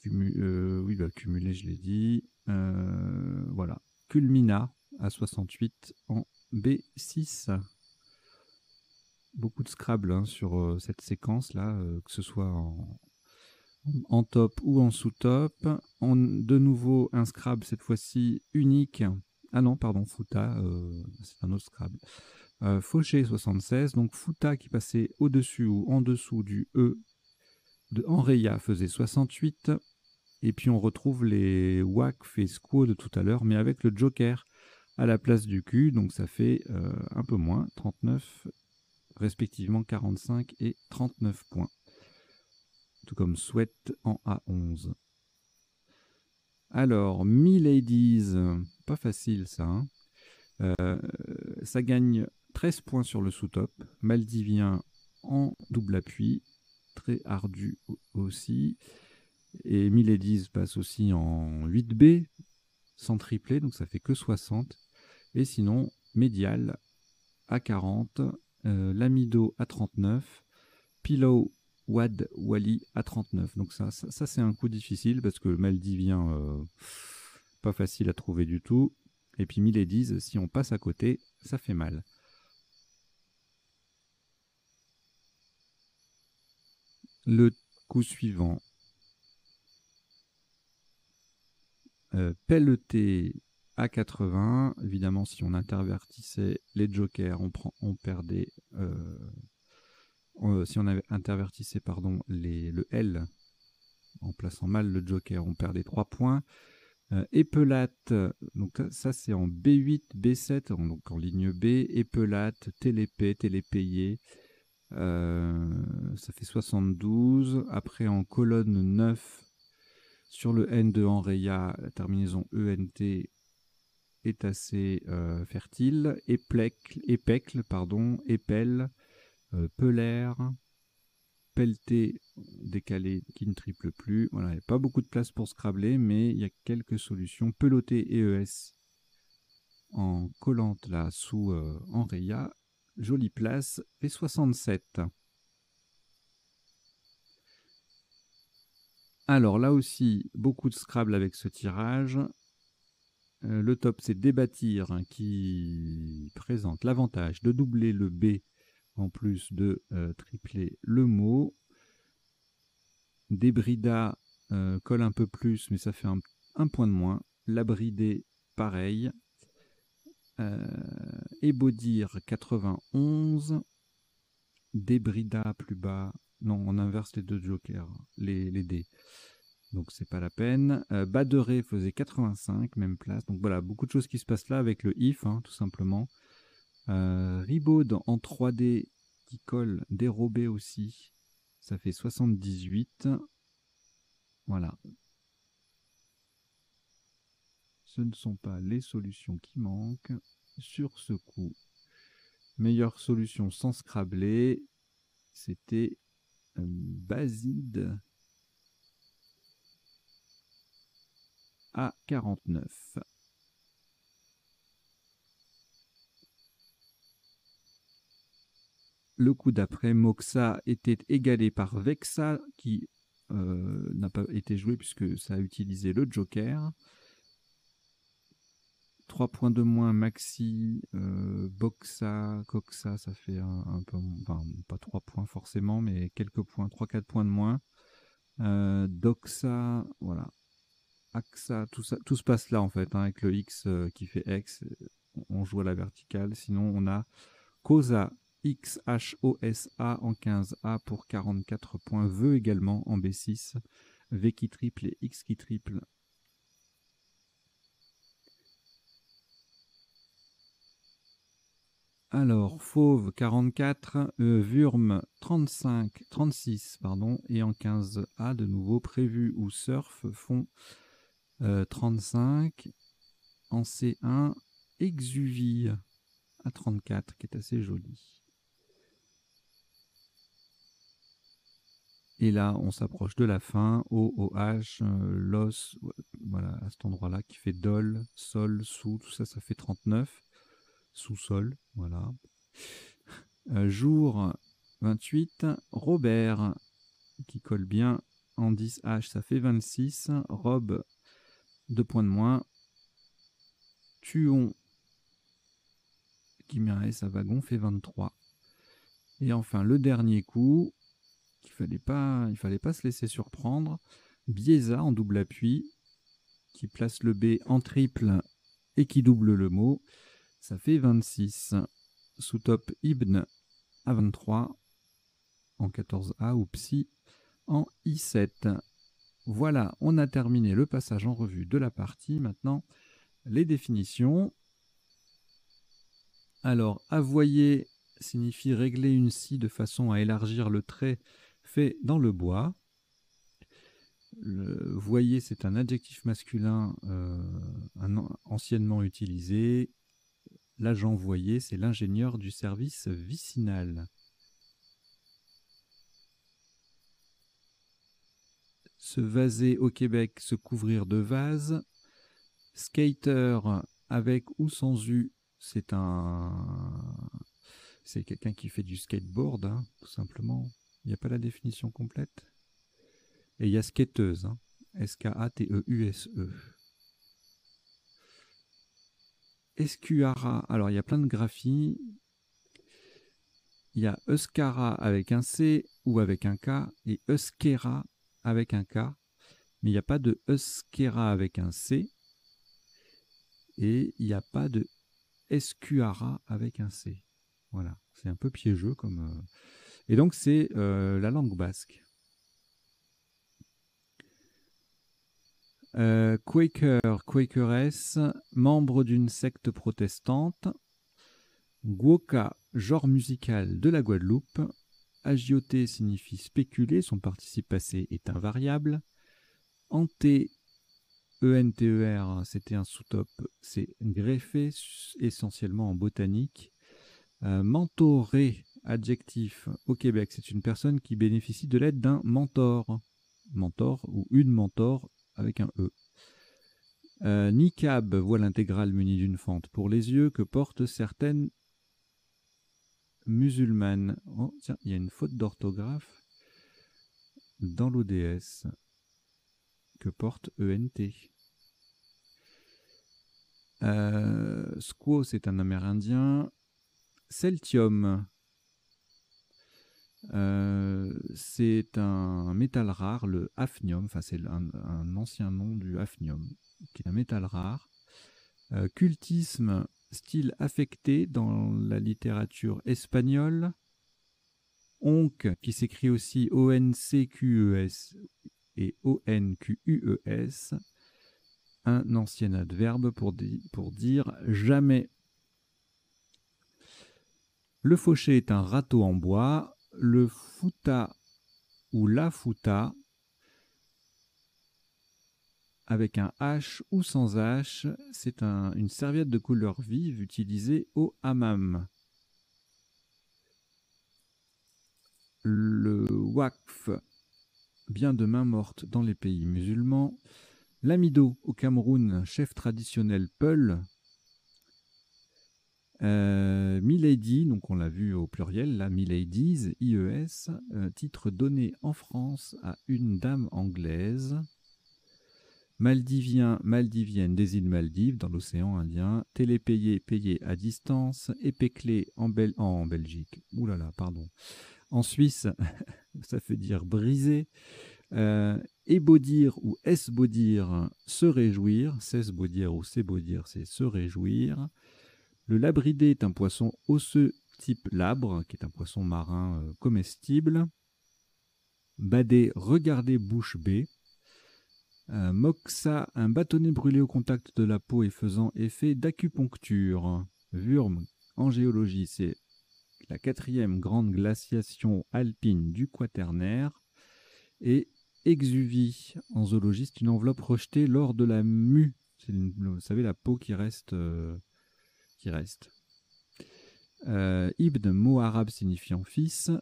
Oui, cumulé, je l'ai dit. Voilà. Culmina à 68 en B6. Beaucoup de Scrabble sur cette séquence-là, que ce soit en top ou en sous-top. De nouveau, un Scrabble, cette fois-ci unique. Ah non, pardon, Fouta, c'est un autre Scrabble. Fauché 76, donc Fouta qui passait au-dessus ou en dessous du E de Enreya faisait 68. Et puis on retrouve les Wakf et Squaw de tout à l'heure, mais avec le Joker à la place du Q, donc ça fait un peu moins, 39, respectivement 45 et 39 points. Tout comme Sweat en A11. Alors, Miladies, pas facile ça. Ça gagne 13 points sur le sous-top. Maldivien en double appui, très ardu aussi. Et Miladies passe aussi en 8B, sans tripler, donc ça fait que 60. Et sinon, Médial à 40, Lamido à 39, Pillow Wad Wally à 39. Donc ça c'est un coup difficile parce que Maldivien, pas facile à trouver du tout. Et puis Miladies, si on passe à côté, ça fait mal. Le coup suivant. Pelleté à 80. Évidemment, si on intervertissait les jokers, on perdait. Si on avait intervertissé le L en plaçant mal le joker, on perdait 3 points. Épelate, donc ça c'est en B8, B7, donc en ligne B. Épelate, télépé, télépayé, ça fait 72. Après en colonne 9, sur le N de Enreya, la terminaison ENT est assez fertile. Épecle, épelle, pelaire, pelleté, décalé qui ne triple plus. Voilà, il n'y a pas beaucoup de place pour scrabler, mais il y a quelques solutions. Peloté et ES en collante là sous Enreya. Jolie place, P67. Alors là aussi, beaucoup de Scrabble avec ce tirage. Le top, c'est Débâtir, hein, qui présente l'avantage de doubler le B en plus de tripler le mot. Débrida colle un peu plus, mais ça fait un point de moins. Labridé, pareil. Ébaudir, 91. Débrida, plus bas. Non, on inverse les deux jokers, les dés. Donc c'est pas la peine. Baderet faisait 85, même place. Donc voilà, beaucoup de choses qui se passent là avec le if, hein, tout simplement. Ribaud en 3D qui colle, dérobé aussi. Ça fait 78. Voilà. Ce ne sont pas les solutions qui manquent. Sur ce coup, meilleure solution sans scrabler, c'était Baside à 49. Le coup d'après, Moxa était égalé par Vexa, qui n'a pas été joué puisque ça a utilisé le Joker. 3 points de moins, Maxi, Boxa, Coxa, ça fait un peu, enfin, pas 3 points forcément, mais quelques points, 3-4 points de moins. Doxa, voilà. Axa, tout ça, tout se passe là en fait, hein, avec le X qui fait X, on joue à la verticale. Sinon, on a Cosa, XHOSA en 15A pour 44 points. Vœu également en B6. V qui triple et X qui triple. Alors, Fauve 44, Wurm 36, pardon, et en 15A de nouveau, Prévu ou Surf font 35. En C1, Exuvie à 34, qui est assez joli. Et là, on s'approche de la fin. OH, l'os, voilà, à cet endroit-là, qui fait Dol, Sol, Sous, tout ça, ça fait 39. Sous-sol, voilà. Jour 28, Robert, qui colle bien en 10H, ça fait 26. Robe, 2 points de moins. Tuon, qui met un S à wagon, fait 23. Et enfin, le dernier coup, il fallait pas se laisser surprendre. Biesa en double appui, qui place le B en triple et qui double le mot. Ça fait 26. Sous top Ibn à 23 en 14A ou Psy en I7. Voilà, on a terminé le passage en revue de la partie. Maintenant, les définitions. Alors, avoyer signifie régler une scie de façon à élargir le trait fait dans le bois. Le voyer, c'est un adjectif masculin anciennement utilisé. L'agent voyer, c'est l'ingénieur du service vicinal. Se vaser au Québec, se couvrir de vase. Skater, avec ou sans U, c'est quelqu'un qui fait du skateboard, hein, tout simplement. Il n'y a pas la définition complète. Et il y a skateuse, hein, S-K-A-T-E-U-S-E. Escuara, alors il y a plein de graphies. Il y a Euskara avec un C ou avec un K et Euskera avec un K. Mais il n'y a pas de Euskera avec un C. Et il n'y a pas de Escuara avec un C. Voilà, c'est un peu piégeux comme... Et donc c'est la langue basque. Quaker, Quakeress, membre d'une secte protestante. Guoka, genre musical de la Guadeloupe. Agioté signifie spéculer, son participe passé est invariable. Enter, E-N-T-E-R, c'était un sous-top, c'est greffé essentiellement en botanique. Mentoré, Adjectif au Québec, c'est une personne qui bénéficie de l'aide d'un mentor. Mentor ou une mentor avec un E. Niqab, voile intégrale munie d'une fente pour les yeux que portent certaines musulmanes. Oh, tiens, il y a une faute d'orthographe dans l'ODS que porte ENT. Squaw, c'est un Amérindien. Celtium, c'est un métal rare, le hafnium, enfin c'est un ancien nom du hafnium, qui est un métal rare. Cultisme, style affecté dans la littérature espagnole. Onc, qui s'écrit aussi O-N-C-Q-E-S et O-N-Q-U-E-S, un ancien adverbe pour dire jamais. Le fauché est un râteau en bois. Le fouta ou la fouta, avec un H ou sans H, c'est une serviette de couleur vive utilisée au hammam. Le waqf, bien de main morte dans les pays musulmans. L'amido au Cameroun, chef traditionnel Peul. Milady, donc on l'a vu au pluriel, la Miladies, IES, titre donné en France à une dame anglaise. Maldivien, maldivienne des îles Maldives dans l'océan Indien. Télépayé, payé à distance. Épéclé en Belgique. Ouh là là, pardon. En Suisse, ça veut dire briser. Ébaudir ou esbaudir, se réjouir. S'esbaudir ou s'ébaudir, c'est se réjouir. Le labridé est un poisson osseux type labre, qui est un poisson marin comestible. Bader, regarder bouche bée. Moxa, un bâtonnet brûlé au contact de la peau et faisant effet d'acupuncture. Wurm, en géologie, c'est la 4e grande glaciation alpine du Quaternaire. Et exuvie, en zoologie, c'est une enveloppe rejetée lors de la mue. C'est vous savez, la peau qui reste. Ibn, mot arabe signifiant fils.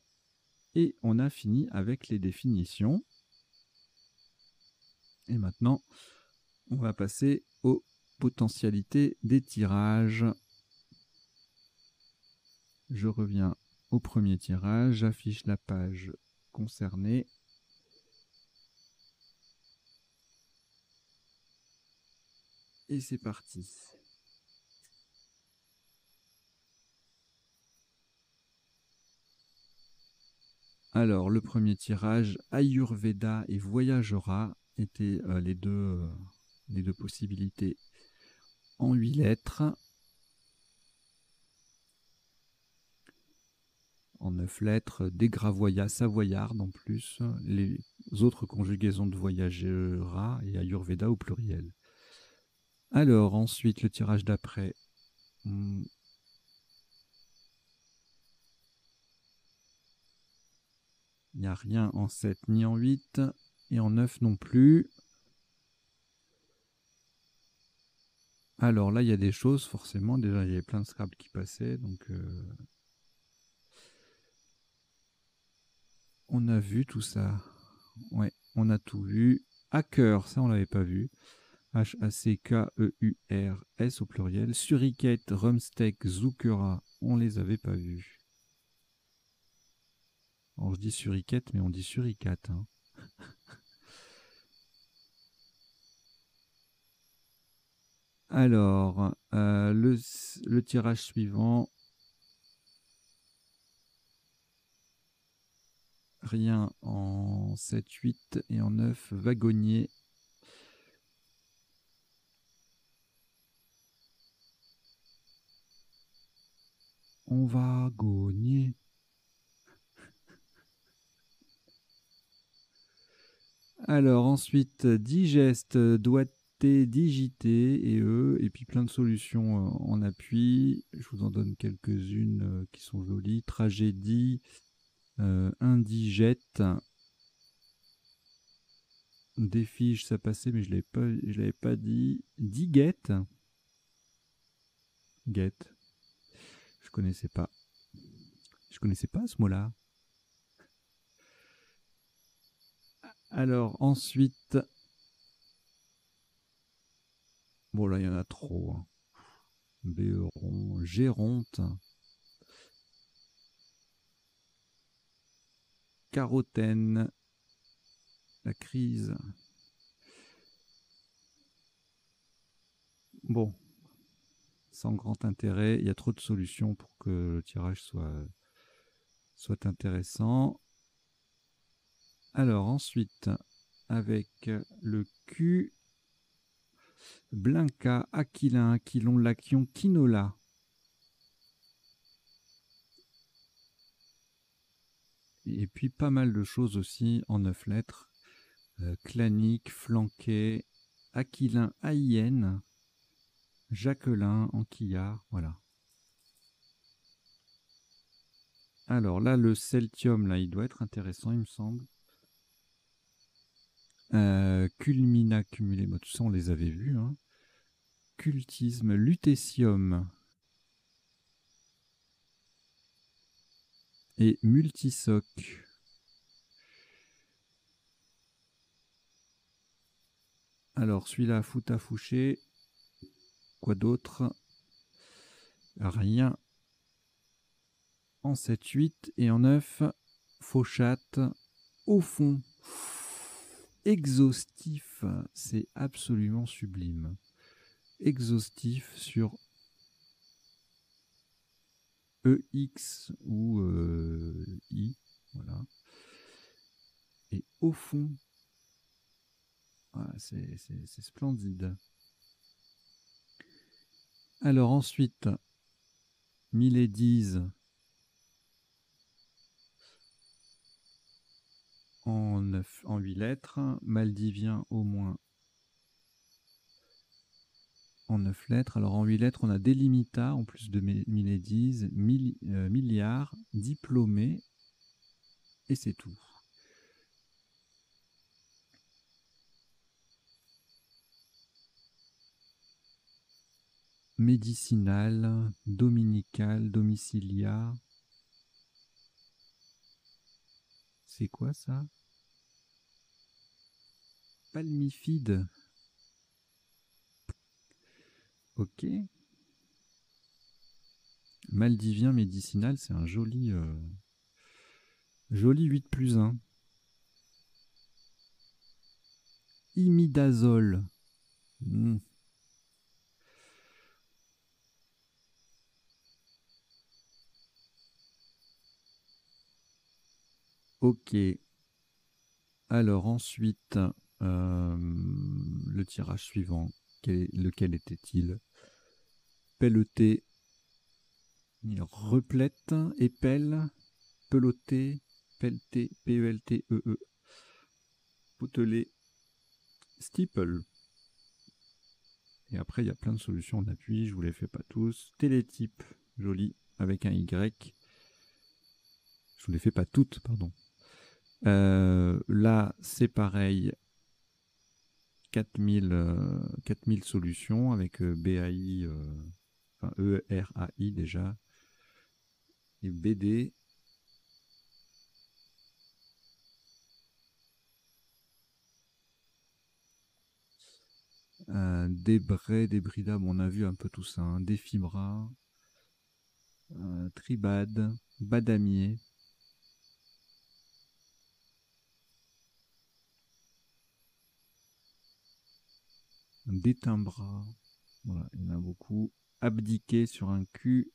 Et on a fini avec les définitions. Et maintenant, on va passer aux potentialités des tirages. Je reviens au premier tirage, j'affiche la page concernée. Et c'est parti. Alors, le premier tirage, Ayurveda et Voyagera étaient les deux possibilités en 8 lettres. En 9 lettres, Dégravoya, Savoyarde en plus, les autres conjugaisons de Voyagera et Ayurveda au pluriel. Alors, ensuite, le tirage d'après. Il n'y a rien en 7 ni en 8 et en 9 non plus. Alors là, il y a des choses, forcément. Déjà, il y avait plein de Scrabble qui passaient. Donc, on a vu tout ça. Ouais, on a tout vu. Hacker, ça, on l'avait pas vu. H-A-C-K-E-U-R-S au pluriel. Suriquette, Rumsteak, Zoukera, on les avait pas vus. Alors, je dis suriquette, mais on dit suricate. Hein. Alors, le tirage suivant. Rien en 7, 8 et en 9, wagonnier. On va gagner. Alors ensuite, digeste, doigté, digité, et puis plein de solutions en appui. Je vous en donne quelques-unes qui sont jolies. Tragédie, indigète. Défige, ça passait, mais je l'avais pas dit. Diguette. Guette. Je connaissais pas. Je connaissais pas ce mot-là. Alors ensuite, bon là il y en a trop. Hein. Béheron, Géronte, Carotène, la crise. Bon, sans grand intérêt, il y a trop de solutions pour que le tirage soit intéressant. Alors ensuite, avec le Q, Blinka, Aquilin, Aquilon, Laquion, Quinola. Et puis pas mal de choses aussi en 9 lettres. Clanique, Flanquet, Aquilin, Aïenne, Jacquelin, Anquillard, voilà. Alors là, le Celtium, là, il doit être intéressant, il me semble. Culmina, cumulé, bah, tout ça on les avait vus. Hein. Cultisme, Lutécium et Multisoc. Alors celui-là, Foutafouché. Quoi d'autre? Rien. En 7, 8 et en 9, Fauchat. Au fond, exhaustif, c'est absolument sublime. Exhaustif sur EX ou I, voilà. Et au fond, voilà, c'est splendide. Alors ensuite, Miladies en 8 lettres, Maldivien au moins en 9 lettres. Alors en 8 lettres, on a Delimita, en plus de Miladies, Milliard, Diplômé, et c'est tout. Médicinal, dominical, domicilia. C'est quoi ça? Palmifide. Ok. Maldivien médicinal, c'est un joli 8+1. Imidazole. Ok. Alors ensuite, le tirage suivant, lequel était-il? Pelleté, replète, épelle, peloté, pelleté, P-E-L-T-E-E, potelé, steeple. Et après, il y a plein de solutions en appui, je vous les fais pas tous. Télétype, joli, avec un Y. Je vous les fais pas toutes, pardon. Là, c'est pareil. 4000 solutions avec BAI, enfin ERAI déjà. Et BD. Débray, Débrida, bon, on a vu un peu tout ça. Hein. Défibra, Tribad, Badamier. Détimbra, voilà, il y en a beaucoup. Abdiqué sur un Q.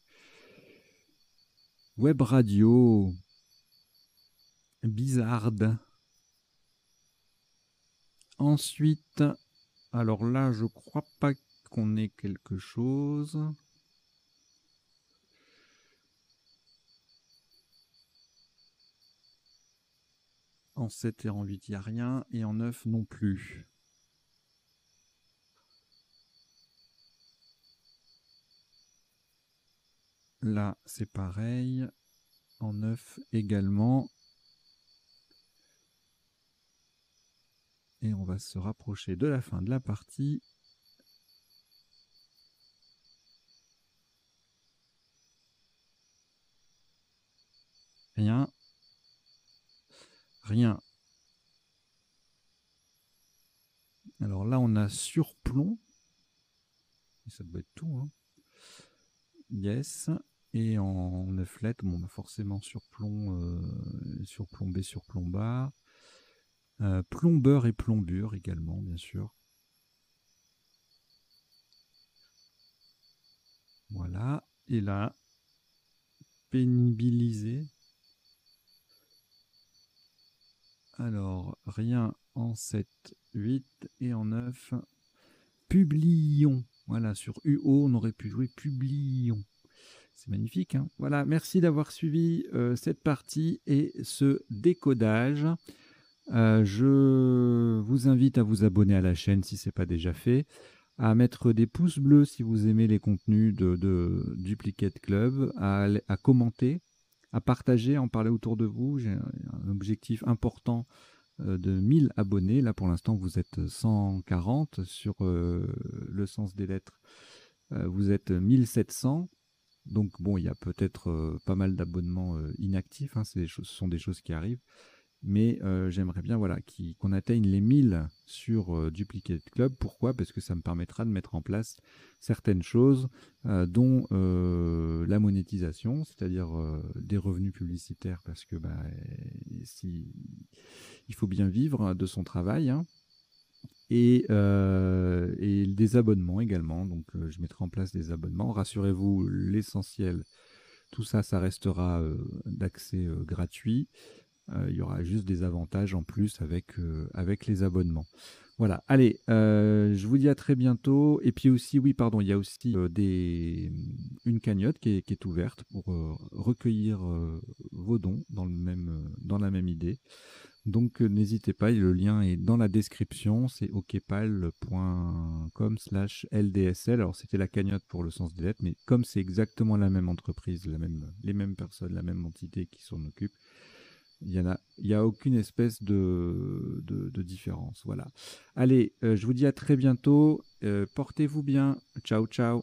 Web radio. Bizarde. Ensuite, alors là, je crois pas qu'on ait quelque chose. En 7 et en 8, il n'y a rien. Et en 9 non plus. Là, c'est pareil. En 9 également. Et on va se rapprocher de la fin de la partie. rien. Alors là, on a surplomb. Ça doit être tout. Hein. Yes. Et en 9 lettres, bon, forcément surplomb, surplombé, surplombar. Plombeur et plombure également, bien sûr. Voilà. Et là, pénibiliser. Alors, rien en 7, 8 et en 9. Publions. Voilà, sur UO, on aurait pu jouer publions. C'est magnifique. Hein, voilà, merci d'avoir suivi cette partie et ce décodage. Je vous invite à vous abonner à la chaîne si ce n'est pas déjà fait, à mettre des pouces bleus si vous aimez les contenus de Duplicate Club, à commenter, à partager, à en parler autour de vous. J'ai un objectif important de 1000 abonnés. Là, pour l'instant, vous êtes 140 sur le sens des lettres. Vous êtes 1700. Donc, bon, il y a peut-être pas mal d'abonnements inactifs. Hein, ce sont des choses qui arrivent. Mais j'aimerais bien voilà, qu'on atteigne les 1000 sur Duplicate Club. Pourquoi? Parce que ça me permettra de mettre en place certaines choses, dont la monétisation, c'est-à-dire des revenus publicitaires, parce que il faut bien vivre de son travail, hein, et des abonnements également. Donc je mettrai en place des abonnements. Rassurez-vous, l'essentiel, tout ça, ça restera d'accès gratuit. Il y aura juste des avantages en plus avec les abonnements. Voilà, allez, je vous dis à très bientôt. Et puis aussi, oui, pardon, il y a aussi une cagnotte qui est ouverte pour recueillir vos dons dans la même idée. Donc n'hésitez pas, le lien est dans la description, c'est okpal.com/LDSL. Alors c'était la cagnotte pour le sens des lettres, mais comme c'est exactement la même entreprise, les mêmes personnes, la même entité qui s'en occupe, il y a aucune espèce de différence. Voilà. Allez, je vous dis à très bientôt. Portez-vous bien. Ciao, ciao.